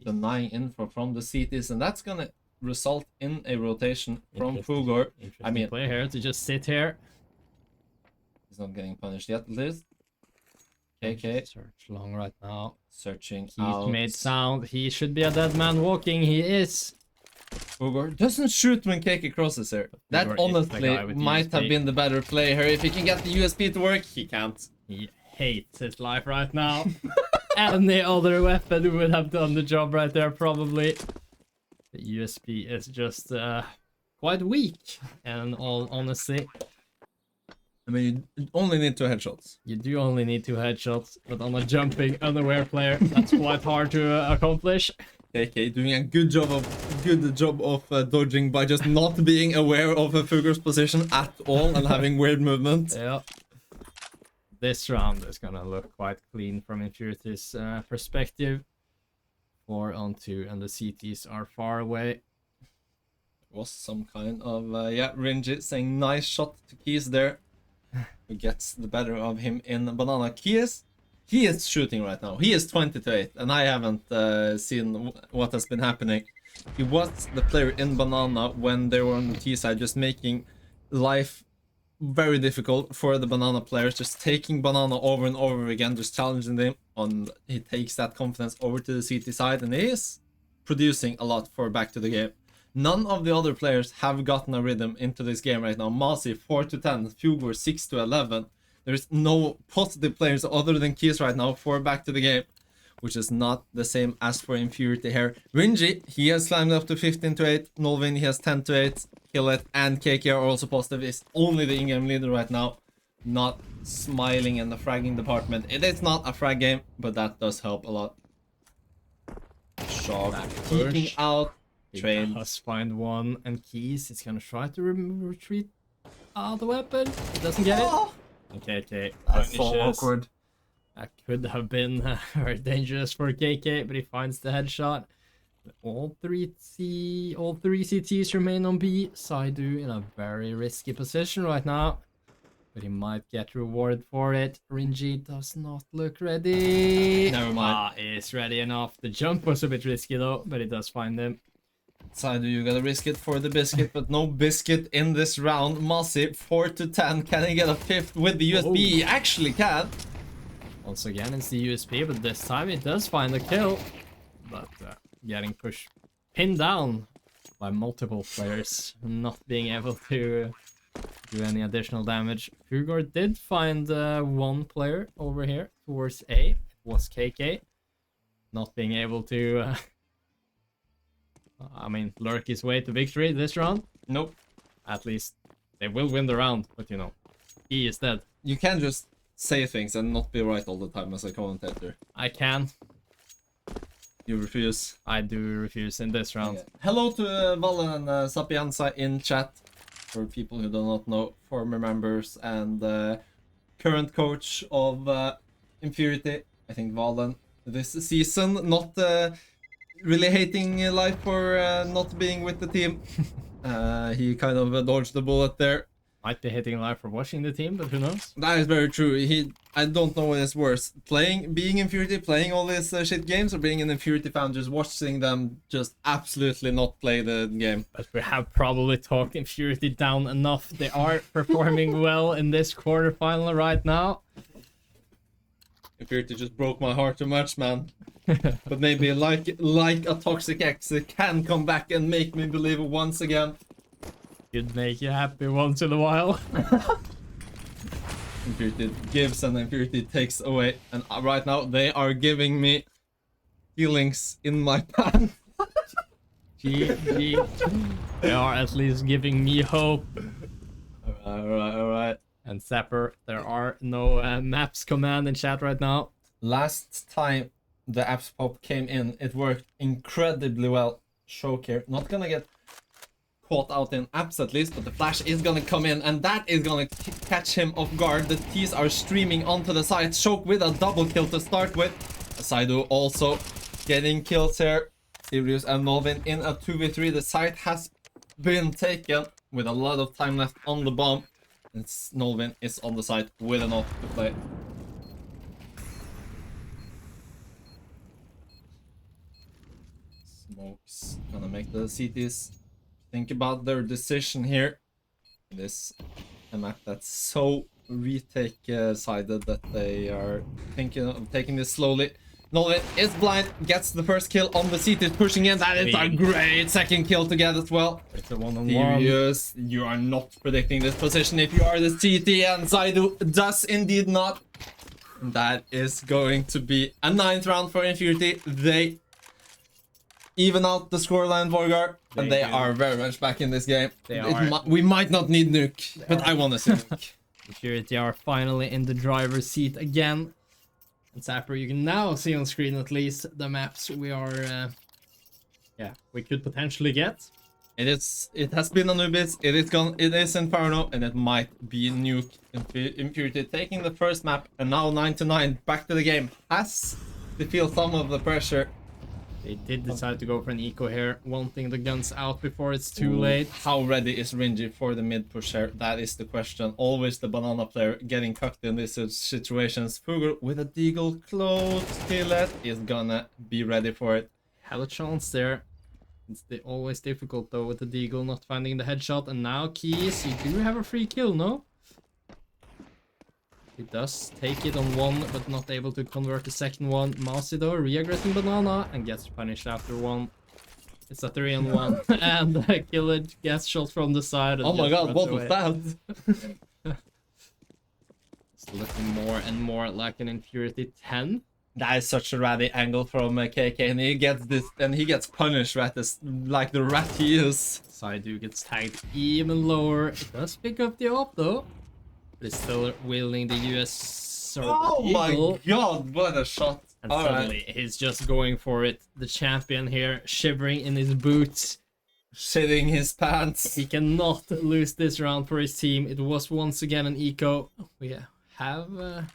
Speaker 1: denying info from the CTs, and that's gonna result in a rotation from Fugor. I mean,
Speaker 2: play here to just sit here.
Speaker 1: He's not getting punished yet, Liz. KK
Speaker 2: Search long right now.
Speaker 1: Searching
Speaker 2: He's
Speaker 1: out.
Speaker 2: made sound. He should be a dead man walking. He is.
Speaker 1: Fugor doesn't shoot when KK crosses here. That honestly might have been the better play here. If he can get the USP to work, he can't.
Speaker 2: He hates his life right now. Any other weapon would have done the job right there, probably. The USP is just quite weak, and all honesty.
Speaker 1: I mean, you only need 2 headshots.
Speaker 2: You do only need 2 headshots, but on a jumping, unaware player, that's quite hard to accomplish.
Speaker 1: KK doing a good job of dodging by just not being aware of Fugor's position at all and having weird movement.
Speaker 2: Yeah. This round is gonna look quite clean from Infurity's perspective. 4 on 2, and the CTs are far away.
Speaker 1: Was some kind of yeah, Ringy saying nice shot to Keys there, who gets the better of him in banana. Keys, he is shooting right now. He is 20 to 8, and I haven't seen what has been happening. He was the player in banana when they were on the T side, just making life very difficult for the banana players, just taking banana over and over again, just challenging them on. He takes that confidence over to the CT side, and he is producing a lot for Back to the Game. None of the other players have gotten a rhythm into this game right now. Masi 4 to 10, Fugor 6 to 11. There's no positive players other than Keys right now for Back to the Game, which is not the same as for Infurity here. Ringy, he has climbed up to 15 to 8. Nolvin, he has 10 to 8. Killet and KK are also positive. Is only the in-game leader right now, not smiling in the fragging department. It is not a frag game, but that does help a lot. Shock keeping out. Train.
Speaker 2: Does find one, and Keys is gonna try to retreat. The weapon. He doesn't get it. Okay.
Speaker 1: That's so awkward.
Speaker 2: That could have been very dangerous for KK, but he finds the headshot. All three CTs remain on B. Saidu in a very risky position right now, but he might get rewarded for it. Ringy does not look ready.
Speaker 1: Never mind.
Speaker 2: He's ready enough. The jump was a bit risky though, but he does find him.
Speaker 1: Saidu, you gotta risk it for the biscuit, but no biscuit in this round. Masi 4 to 10. Can he get a 5th with the USB? He actually can.
Speaker 2: Once again, it's the USP, but this time it does find a kill. But getting pinned down by multiple players, not being able to do any additional damage. Fugor did find one player over here towards A. It was KK. Not being able to, lurk his way to victory this round.
Speaker 1: Nope.
Speaker 2: At least they will win the round, but you know, he is dead.
Speaker 1: You can just say things and not be right all the time as a commentator.
Speaker 2: I can.
Speaker 1: You refuse.
Speaker 2: I do refuse in this round.
Speaker 1: Yeah. Hello to Valle and Sapienza in chat. For people who do not know, former members and current coach of Infurity. I think Valen this season, not really hating life for not being with the team. He kind of dodged the bullet there.
Speaker 2: Might be hitting live for watching the team, but who knows?
Speaker 1: That is very true. I don't know what is worse, being Infurity, playing all these shit games, or being an Infurity fan, just watching them just absolutely not play the game.
Speaker 2: But we have probably talked Infurity down enough. They are performing well in this quarterfinal right now.
Speaker 1: Infurity just broke my heart too much, man. But maybe like a toxic ex, it can come back and make me believe once again.
Speaker 2: Could make you happy once in a while.
Speaker 1: Infurity gives and Infurity takes away, and right now they are giving me feelings in my pan.
Speaker 2: GG. They are at least giving me hope.
Speaker 1: Alright.
Speaker 2: And Zapper, there are no maps command in chat right now.
Speaker 1: Last time the apps pop came in, it worked incredibly well. Shoker, not gonna get caught out in apps at least, but the flash is gonna come in, and that is gonna catch him off guard. The T's are streaming onto the side. Shoke with a double kill to start with. Saidu also getting kills here. Sirius and Nolvin in a 2v3. The site has been taken with a lot of time left on the bomb. And Nolvin is on the side with an off to play. Smokes gonna make the CTs think about their decision here. This a map that's so retake sided that they are thinking of taking this slowly. Nolvin is blind, gets the first kill on the CT, pushing in. That is a great second kill to get as well.
Speaker 2: It's a one-on-one.
Speaker 1: Serious, you are not predicting this position if you are the CT, and Zaidu does indeed not. That is going to be a 9th round for Infurity. They even out the scoreline, Vorgar, and they are very much back in this game. We might not need nuke, but I want to see nuke.
Speaker 2: Infurity are finally in the driver's seat again. And Zapper, you can now see on screen at least the maps we are, we could potentially get.
Speaker 1: It has been Anubis, it is Inferno, and it might be nuke. Infurity taking the first map, and now 9-9 back to the game. Has to feel some of the pressure.
Speaker 2: They did decide to go for an eco here, wanting the guns out before it's too late.
Speaker 1: How ready is Ringy for the mid push here? That is the question. Always the banana player getting cucked in these situations. Fugur with a deagle close till it is gonna be ready for it.
Speaker 2: Have a chance there. It's always difficult though with the deagle not finding the headshot. And now Keys, you do have a free kill, no? He does take it on one, but not able to convert the second one. Masi though, re-aggressing banana and gets punished after one. It's a 3-on-1, and the killer gets shot from the side. And
Speaker 1: oh my god, what
Speaker 2: away.
Speaker 1: was that?
Speaker 2: It's looking more and more like an Infurity 10.
Speaker 1: That is such a ratty angle from KK, and he gets this, and he gets punished right as like the rat he is.
Speaker 2: Saidu gets tagged even lower. It does pick up the op though. But it's still wielding the US.
Speaker 1: Oh my god, what a shot!
Speaker 2: And suddenly he's just going for it. The champion here, shivering in his boots,
Speaker 1: shitting his pants.
Speaker 2: He cannot lose this round for his team. It was once again an eco. We have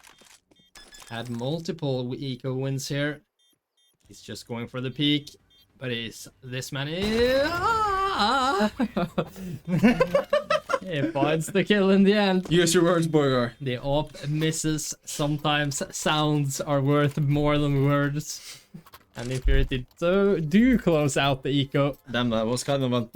Speaker 2: had multiple eco wins here. He's just going for the peak, but this man is. He finds the kill in the end.
Speaker 1: Use your words, Borgar.
Speaker 2: The op misses. Sometimes sounds are worth more than words. And Infurity do close out the eco.
Speaker 1: Damn, that was kind of an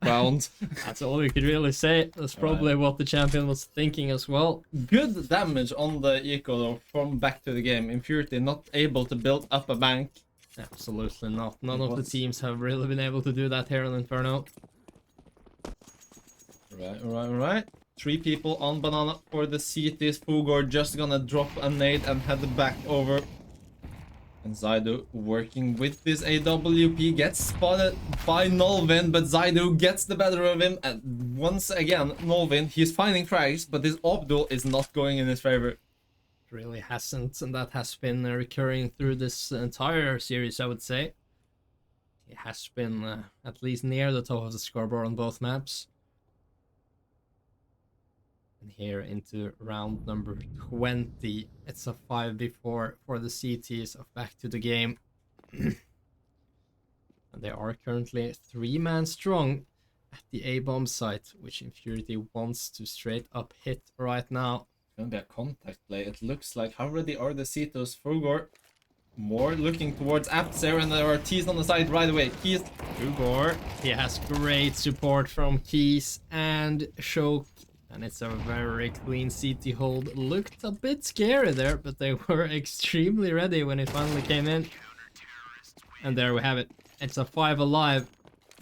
Speaker 1: round.
Speaker 2: That's all we could really say. That's probably what the champion was thinking as well.
Speaker 1: Good damage on the eco though from back to the game. Infurity not able to build up a bank.
Speaker 2: Absolutely not. None of the teams have really been able to do that here on Inferno.
Speaker 1: Right. 3 people on banana for the CTs. Fugor just gonna drop a nade and head back over. And Zaidu working with this AWP gets spotted by Nolvin, but Zaidu gets the better of him. And once again, Nolvin, he's finding frags, but this Abdul is not going in his favor.
Speaker 2: Really hasn't, and that has been recurring through this entire series, I would say. It has been at least near the top of the scoreboard on both maps. And here into round number 20, it's a 5v4 for the CTs of Back to the Game. And they are currently 3-man strong at the A-bomb site, which Infurity wants to straight up hit right now.
Speaker 1: It's gonna be a contact play. It looks like how ready are the Cetos? Fugor more looking towards Apps there, and there are T's on the side right away. Keys.
Speaker 2: Fugor, he has great support from Keys and Shoke. And it's a very clean CT hold. Looked a bit scary there, but they were extremely ready when it finally came in. And there we have it. It's a 5 alive.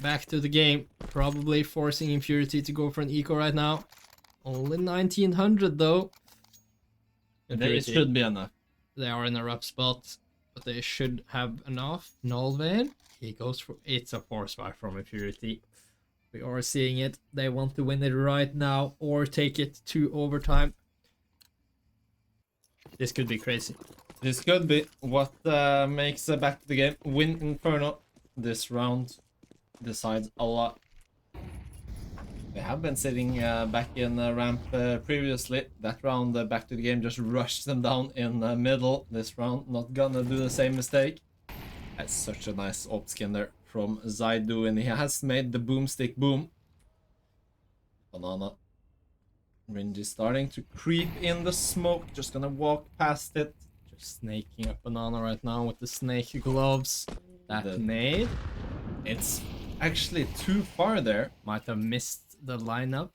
Speaker 2: Back to the game. Probably forcing Infurity to go for an eco right now. Only 1900 though.
Speaker 1: It should be enough.
Speaker 2: They are in a rough spot, but they should have enough. Nolvin, he goes for... It's a force fire from Infurity. We are seeing it. They want to win it right now or take it to overtime. This could be crazy.
Speaker 1: This could be what makes Back to the Game win Inferno. This round decides a lot. They have been sitting back in ramp previously. That round, Back to the Game just rushed them down in the middle. This round, not gonna do the same mistake. That's such a nice op skin there from Zaidu, and he has made the boomstick boom. Banana. Ringy starting to creep in the smoke, just gonna walk past it.
Speaker 2: Just snaking up Banana right now with the snake gloves. That nade.
Speaker 1: It's actually too far there.
Speaker 2: Might have missed the lineup.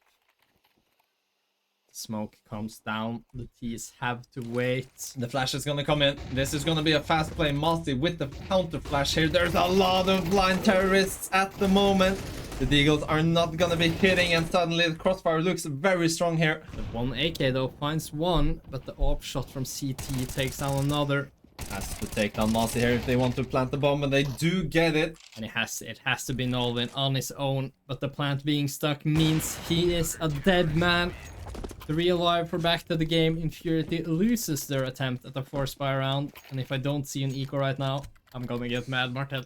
Speaker 2: Smoke comes down. The T's have to wait.
Speaker 1: The flash is gonna come in. This is gonna be a fast play multi with the counter flash here. There's a lot of blind terrorists at the moment. The Deagles are not gonna be hitting, and suddenly the crossfire looks very strong here.
Speaker 2: The one AK though finds one, but the AWP shot from CT takes down another.
Speaker 1: Has to take down Masi here if they want to plant the bomb, and they do get it.
Speaker 2: And it has to be Nolvin on his own, but the plant being stuck means he is a dead man. 3 alive for Back to the Game. Infurity loses their attempt at the force fire round, and if I don't see an eco right now, I'm gonna get mad, Martel.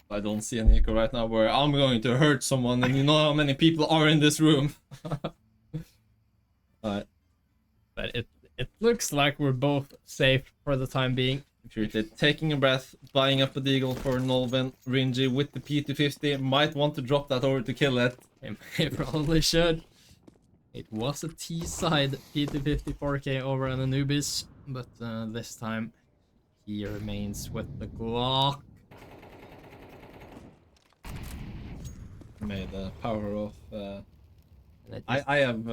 Speaker 1: I don't see an eco right now where I'm going to hurt someone, and you know how many people are in this room. Alright.
Speaker 2: But it looks like we're both safe for the time being.
Speaker 1: Infurity taking a breath, buying up a deagle for Nolvin. Ringy with the P250 might want to drop that over to kill it.
Speaker 2: He probably should. It was a T-side P250 4K over an Anubis, but this time he remains with the Glock.
Speaker 1: May the power of... I have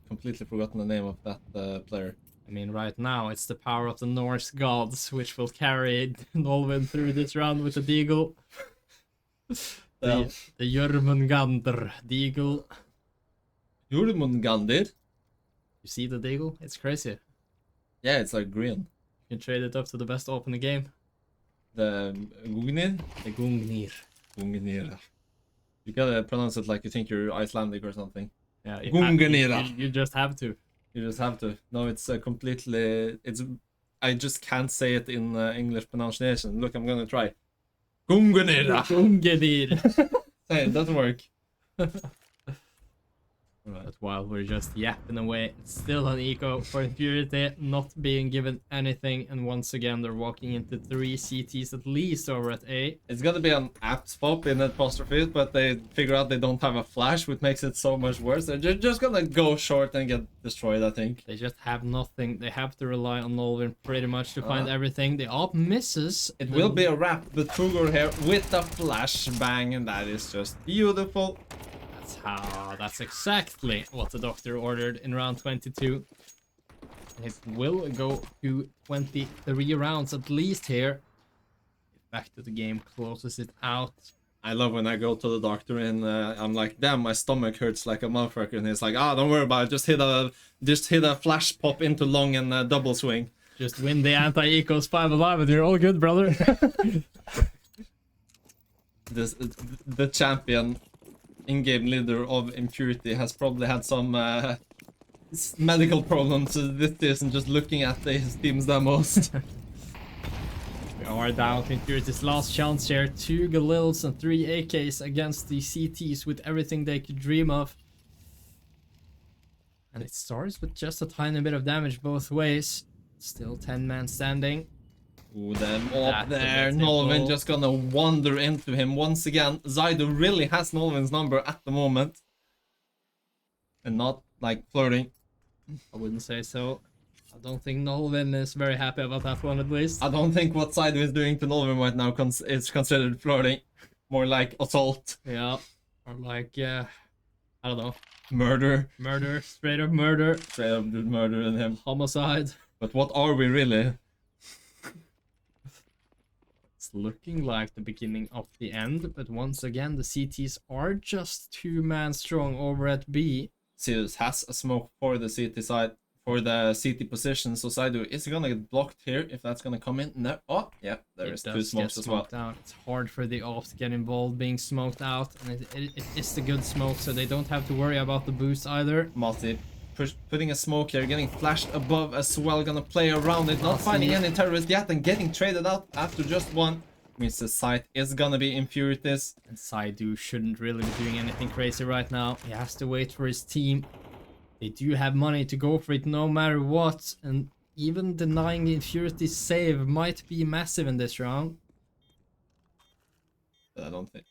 Speaker 1: completely forgotten the name of that player.
Speaker 2: I mean, right now it's the power of the Norse gods, which will carry Nolvin through this round with the Deagle. The Jörmungandr Deagle.
Speaker 1: Jörmungandr?
Speaker 2: You see the Deagle? It's crazy.
Speaker 1: Yeah, it's like green.
Speaker 2: You can trade it up to the best op in the game.
Speaker 1: The Gungnir?
Speaker 2: The Gungnir.
Speaker 1: Gungnir. You gotta pronounce it like you think you're Icelandic or something.
Speaker 2: Yeah, you just have to.
Speaker 1: You just have to. No, it's completely... I just can't say it in English pronunciation. Look, I'm gonna try. Gungnir.
Speaker 2: Gungnir.
Speaker 1: Hey, it doesn't work.
Speaker 2: But while we're just yapping away, it's still an eco for Infurity, not being given anything, and once again they're walking into 3 CTs at least over at A.
Speaker 1: It's gonna be an app swap in apostrophe, but they figure out they don't have a flash, which makes it so much worse. They're just gonna go short and get destroyed, I think.
Speaker 2: They just have nothing. They have to rely on Nolvin pretty much to find everything. The op misses.
Speaker 1: It will be a wrap, but Fugor here with a flash bang, and that is just beautiful.
Speaker 2: That's exactly what the doctor ordered in round 22. It will go to 23 rounds at least here. Back to the Game closes it out.
Speaker 1: I love when I go to the doctor and I'm like, damn, my stomach hurts like a motherfucker, and he's like, don't worry about it, just hit a flash pop into long and double swing.
Speaker 2: Just win the anti-ecos 5 alive and you're all good, brother.
Speaker 1: The champion in-game leader of Infurity has probably had some medical problems this season just looking at his team's demos.
Speaker 2: We are down to Infurity's last chance here. 2 Galils and 3 AKs against the CTs with everything they could dream of. And it starts with just a tiny bit of damage both ways. Still 10 man standing.
Speaker 1: Ooh, them up there. Nolvin just gonna wander into him once again. Zydo really has Nolvin's number at the moment. And not like flirting.
Speaker 2: I wouldn't say so. I don't think Nolvin is very happy about that one at least.
Speaker 1: I don't think what Zydo is doing to Nolvin right now is considered flirting. More like assault.
Speaker 2: Yeah. Or like, I don't know.
Speaker 1: Murder.
Speaker 2: Murder. Straight up murder.
Speaker 1: Straight up murder in him.
Speaker 2: Homicide.
Speaker 1: But what are we really?
Speaker 2: It's looking like the beginning of the end, but once again the CTs are just 2 man strong over at B.
Speaker 1: Sirius has a smoke for the CT side, for the CT position, so Zydo is gonna get blocked here if that's gonna come in. No, oh yeah, there is 2 smokes as well.
Speaker 2: Out. It's hard for the off to get involved being smoked out, and it is the good smoke, so they don't have to worry about the boost either.
Speaker 1: Mati putting a smoke here, getting flashed above as well, gonna play around it, not finding any terrorists yet, and getting traded out after just one. Means the site is gonna be Infurities.
Speaker 2: And Saidu shouldn't really be doing anything crazy right now. He has to wait for his team. They do have money to go for it no matter what, and even denying the Infurity's save might be massive in this round.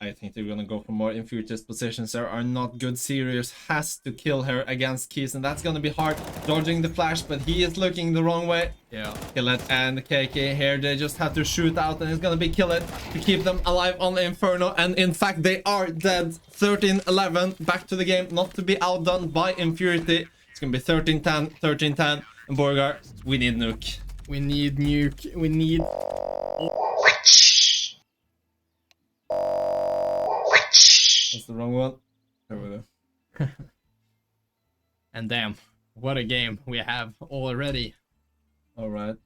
Speaker 1: I think they're gonna go for more Infurities positions. There are not good. Sirius has to kill her against Keys, and that's gonna be hard. Dodging the flash, but he is looking the wrong way.
Speaker 2: Yeah.
Speaker 1: Kill it, and the KK here, they just have to shoot out, and it's gonna be Kill It to keep them alive on the Inferno. And in fact, they are dead. 13-11, back to the game, not to be outdone by Infurity. It's gonna be 13-10, 13-10, and Borgar, we need nuke.
Speaker 2: We need nuke. We need...
Speaker 1: That's the wrong one. There we go.
Speaker 2: And damn, what a game we have already.
Speaker 1: Alright.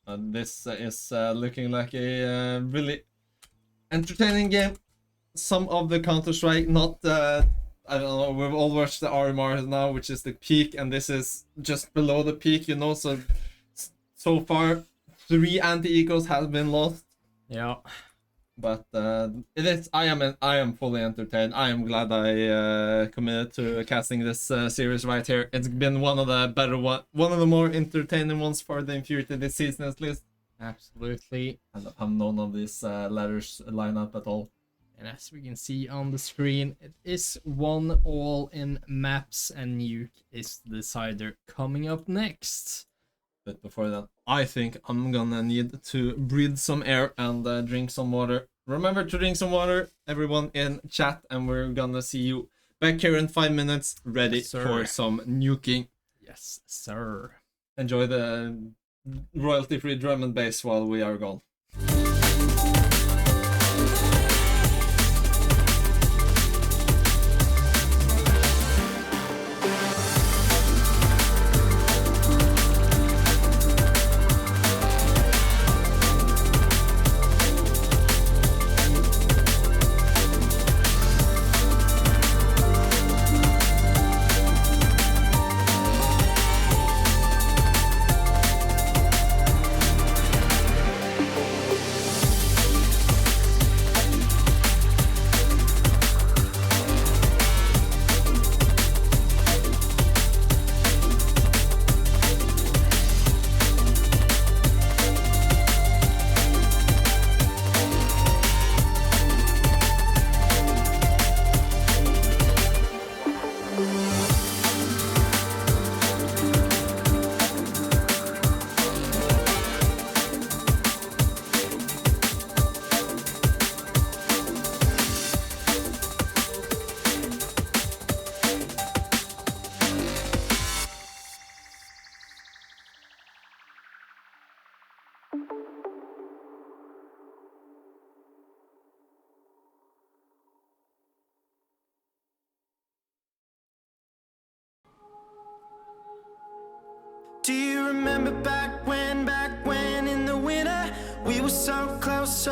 Speaker 1: This is looking like a really entertaining game. Some of the Counter-Strike, not... I don't know, we've all watched the RMR now, which is the peak, and this is just below the peak, you know, so far 3 anti-ecos have been lost.
Speaker 2: Yeah.
Speaker 1: But it is. I am fully entertained. I am glad I committed to casting this series right here. It's been one of the better one of the more entertaining ones for the Infurity this season at least.
Speaker 2: Absolutely.
Speaker 1: I don't have none of these letters line up at all.
Speaker 2: And as we can see on the screen, it is 1-all in maps, and nuke is the decider coming up next.
Speaker 1: But before that, I think I'm gonna need to breathe some air and drink some water. Remember to drink some water, everyone in chat, and we're gonna see you back here in 5 minutes, ready for some nuking.
Speaker 2: Yes, sir.
Speaker 1: Enjoy the royalty-free drum and bass while we are gone.
Speaker 3: Do you remember back when in the winter we were so close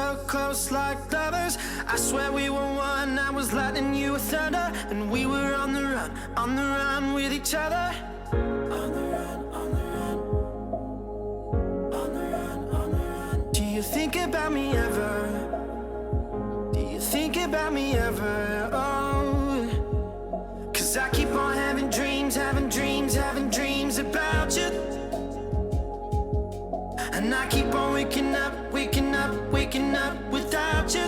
Speaker 3: like lovers? I swear we were one, I was lightning, you were thunder, and we were on the run with each other. On the run, on the run, on the run, on the run. Do you think about me ever? Do you think about me ever? Oh, 'cause I keep on having dreams about you. And I keep on waking up without you.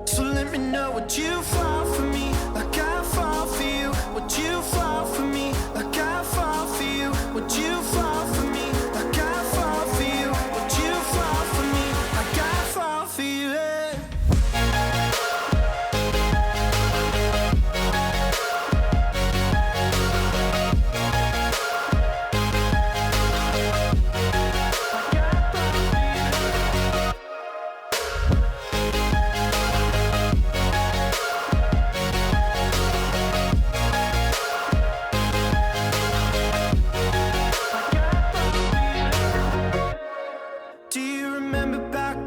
Speaker 3: So let me know, would you fall for me like I fall for you? Would you fall for me like I fall for you? Would you fall for me like I fall for you? Would you fall for me like I fall for you? Yeah. Do you remember back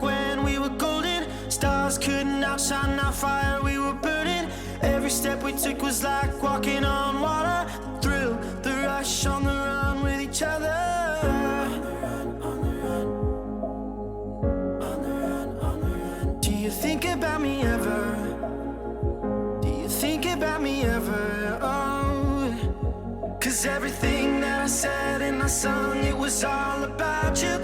Speaker 3: when we were golden? Stars couldn't outshine our fire, we were burning. Every step we took was like walking on water. The thrill, the rush, on the run with each other. On the run, on the run, on the run, on the run. Do you think about me ever? Do you think about me ever? Oh, 'cause everything that I said and I sung, it was all about you.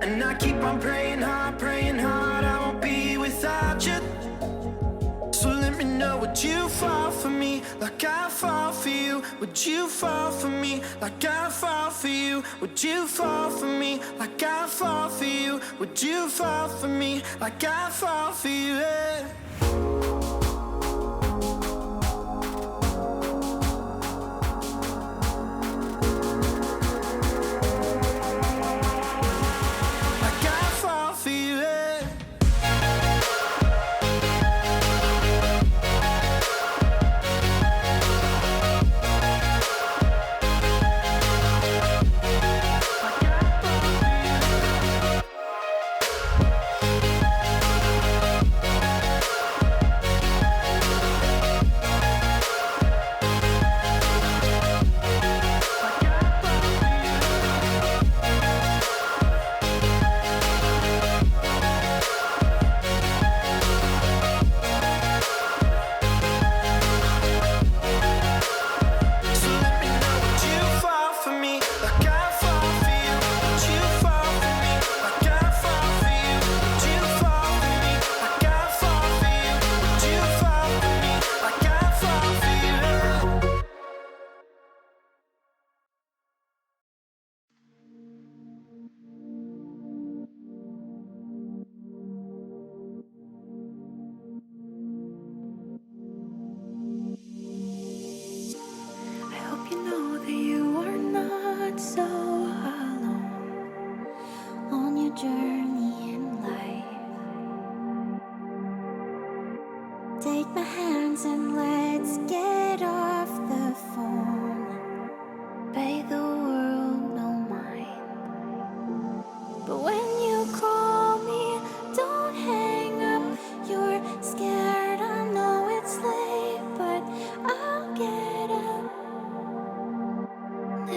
Speaker 3: And I keep on praying hard, I won't be without you. So let me know, would you fall for me like I fall for you? Would you fall for me like I fall for you? Would you fall for me like I fall for you? Would you fall for me like I fall for you? Yeah. Like I fall for you, yeah. So let me know, would you fall for me like I fall for you? Would you fall for me like I fall for you? Would you fall for me like I fall for you? Would you fall for me like I fall for you?
Speaker 4: I hope you know that you are not so alone on your journey in life. Take my hands and let's get off the phone. Pay the world no mind. But when you call me, don't hang up. You're scared, I know it's late, but I'll get up.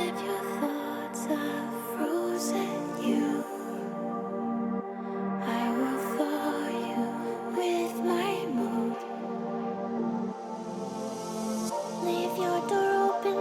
Speaker 4: If your thoughts have frozen you, I will thaw you with my mood. Leave your door open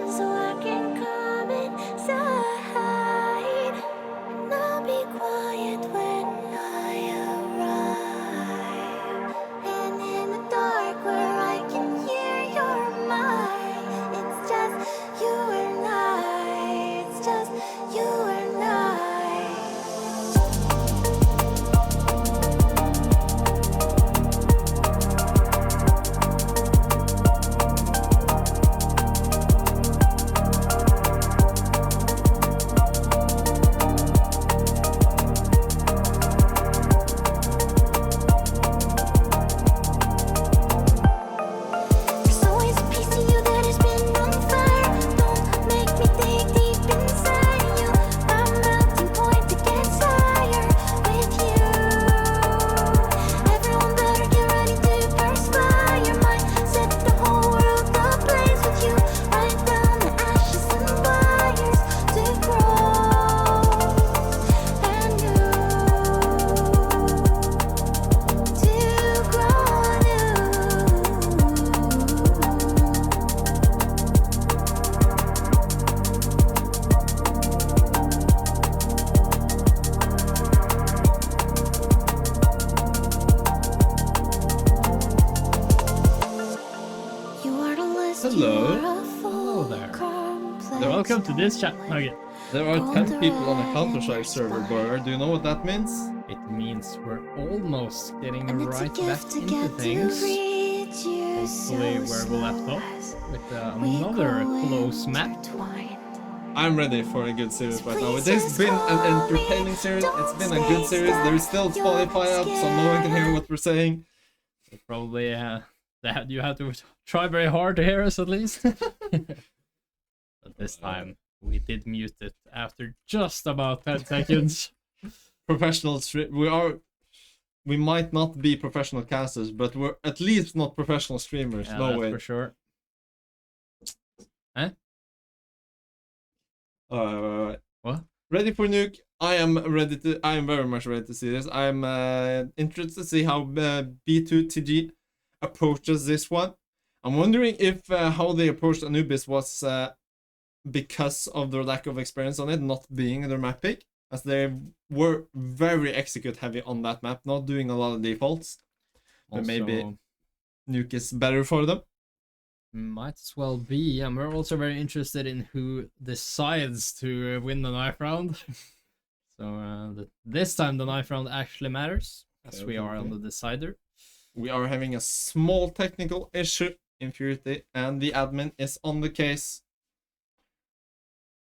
Speaker 1: Hello.
Speaker 2: Hello there. Welcome to this chat. Okay.
Speaker 1: There are 10 people on a Counter-Strike server, Burger. Do you know what that means?
Speaker 2: It means we're almost getting
Speaker 4: And it's a
Speaker 2: right back
Speaker 4: gift to
Speaker 2: into
Speaker 4: get to
Speaker 2: things.
Speaker 4: read you
Speaker 2: Hopefully where we left off with another close map.
Speaker 1: I'm ready for a good series right now. It has been an entertaining series. It's been a good series. There's still Spotify up, so no one can hear what we're saying.
Speaker 2: Probably that you have to try very hard to hear us at least. But this time we did mute it after just about 10 seconds.
Speaker 1: Professional we might not be professional casters, but we're at least not professional streamers.
Speaker 2: Yeah,
Speaker 1: no
Speaker 2: that's
Speaker 1: way.
Speaker 2: for sure. Huh? What?
Speaker 1: Ready for nuke? I am very much ready to see this. I'm interested to see how B2TG approaches this one. I'm wondering if how they approached Anubis was because of their lack of experience on it, not being their map pick, as they were very execute heavy on that map, not doing a lot of defaults. But
Speaker 2: Also,
Speaker 1: maybe nuke is better for them.
Speaker 2: might as well be, and we're also very interested in who decides to win the knife round. So this time the knife round actually matters, as we are on the decider.
Speaker 1: We are having a small technical issue in Infurity, and the admin is on the case.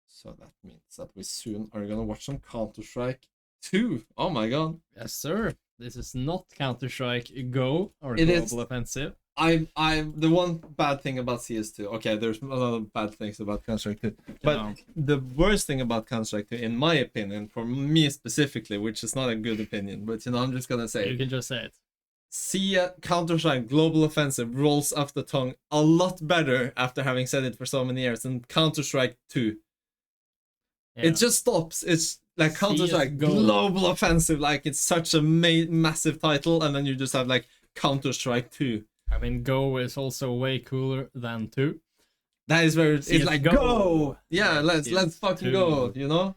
Speaker 1: So that means that we soon are gonna watch some Counter-Strike 2. Oh my god.
Speaker 2: Yes, sir. This is not Counter-Strike Go or
Speaker 1: It
Speaker 2: Global
Speaker 1: is.
Speaker 2: Offensive.
Speaker 1: The one bad thing about CS2. Okay, there's a lot of bad things about Counter-Strike 2. But
Speaker 2: Yeah.
Speaker 1: the worst thing about Counter-Strike 2, in my opinion, for me specifically, which is not a good opinion, but I'm just gonna say
Speaker 2: You
Speaker 1: it.
Speaker 2: can just say it.
Speaker 1: See Counter-Strike Global Offensive rolls off the tongue a lot better after having said it for so many years than Counter-Strike 2.
Speaker 2: Yeah.
Speaker 1: It just stops. It's like Counter-Strike
Speaker 2: CS:GO.
Speaker 1: Global Offensive, like it's such a massive title, and then you just have like Counter-Strike 2.
Speaker 2: I mean, Go is also way cooler than 2.
Speaker 1: That is very. It's like
Speaker 2: CS:GO.
Speaker 1: go. Yeah, let's
Speaker 2: CS2.
Speaker 1: fucking go. You know.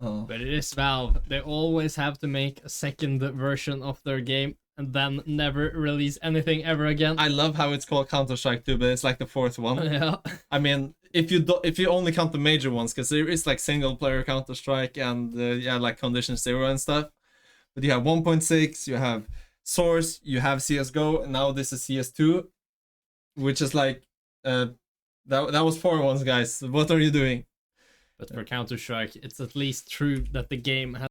Speaker 1: Oh.
Speaker 2: But it is Valve. They always have to make a second version of their game and then never release anything ever again.
Speaker 1: I love how it's called Counter-Strike 2, but it's like the fourth one.
Speaker 2: Yeah.
Speaker 1: I mean, if you only count the major ones, because there is like single player Counter-Strike and yeah, like Condition Zero and stuff. But you have 1.6, you have Source, you have CS:GO, and now this is CS2, which is like that was 4 ones, guys. What are you doing?
Speaker 2: But for Counter-Strike, it's at least true that the game has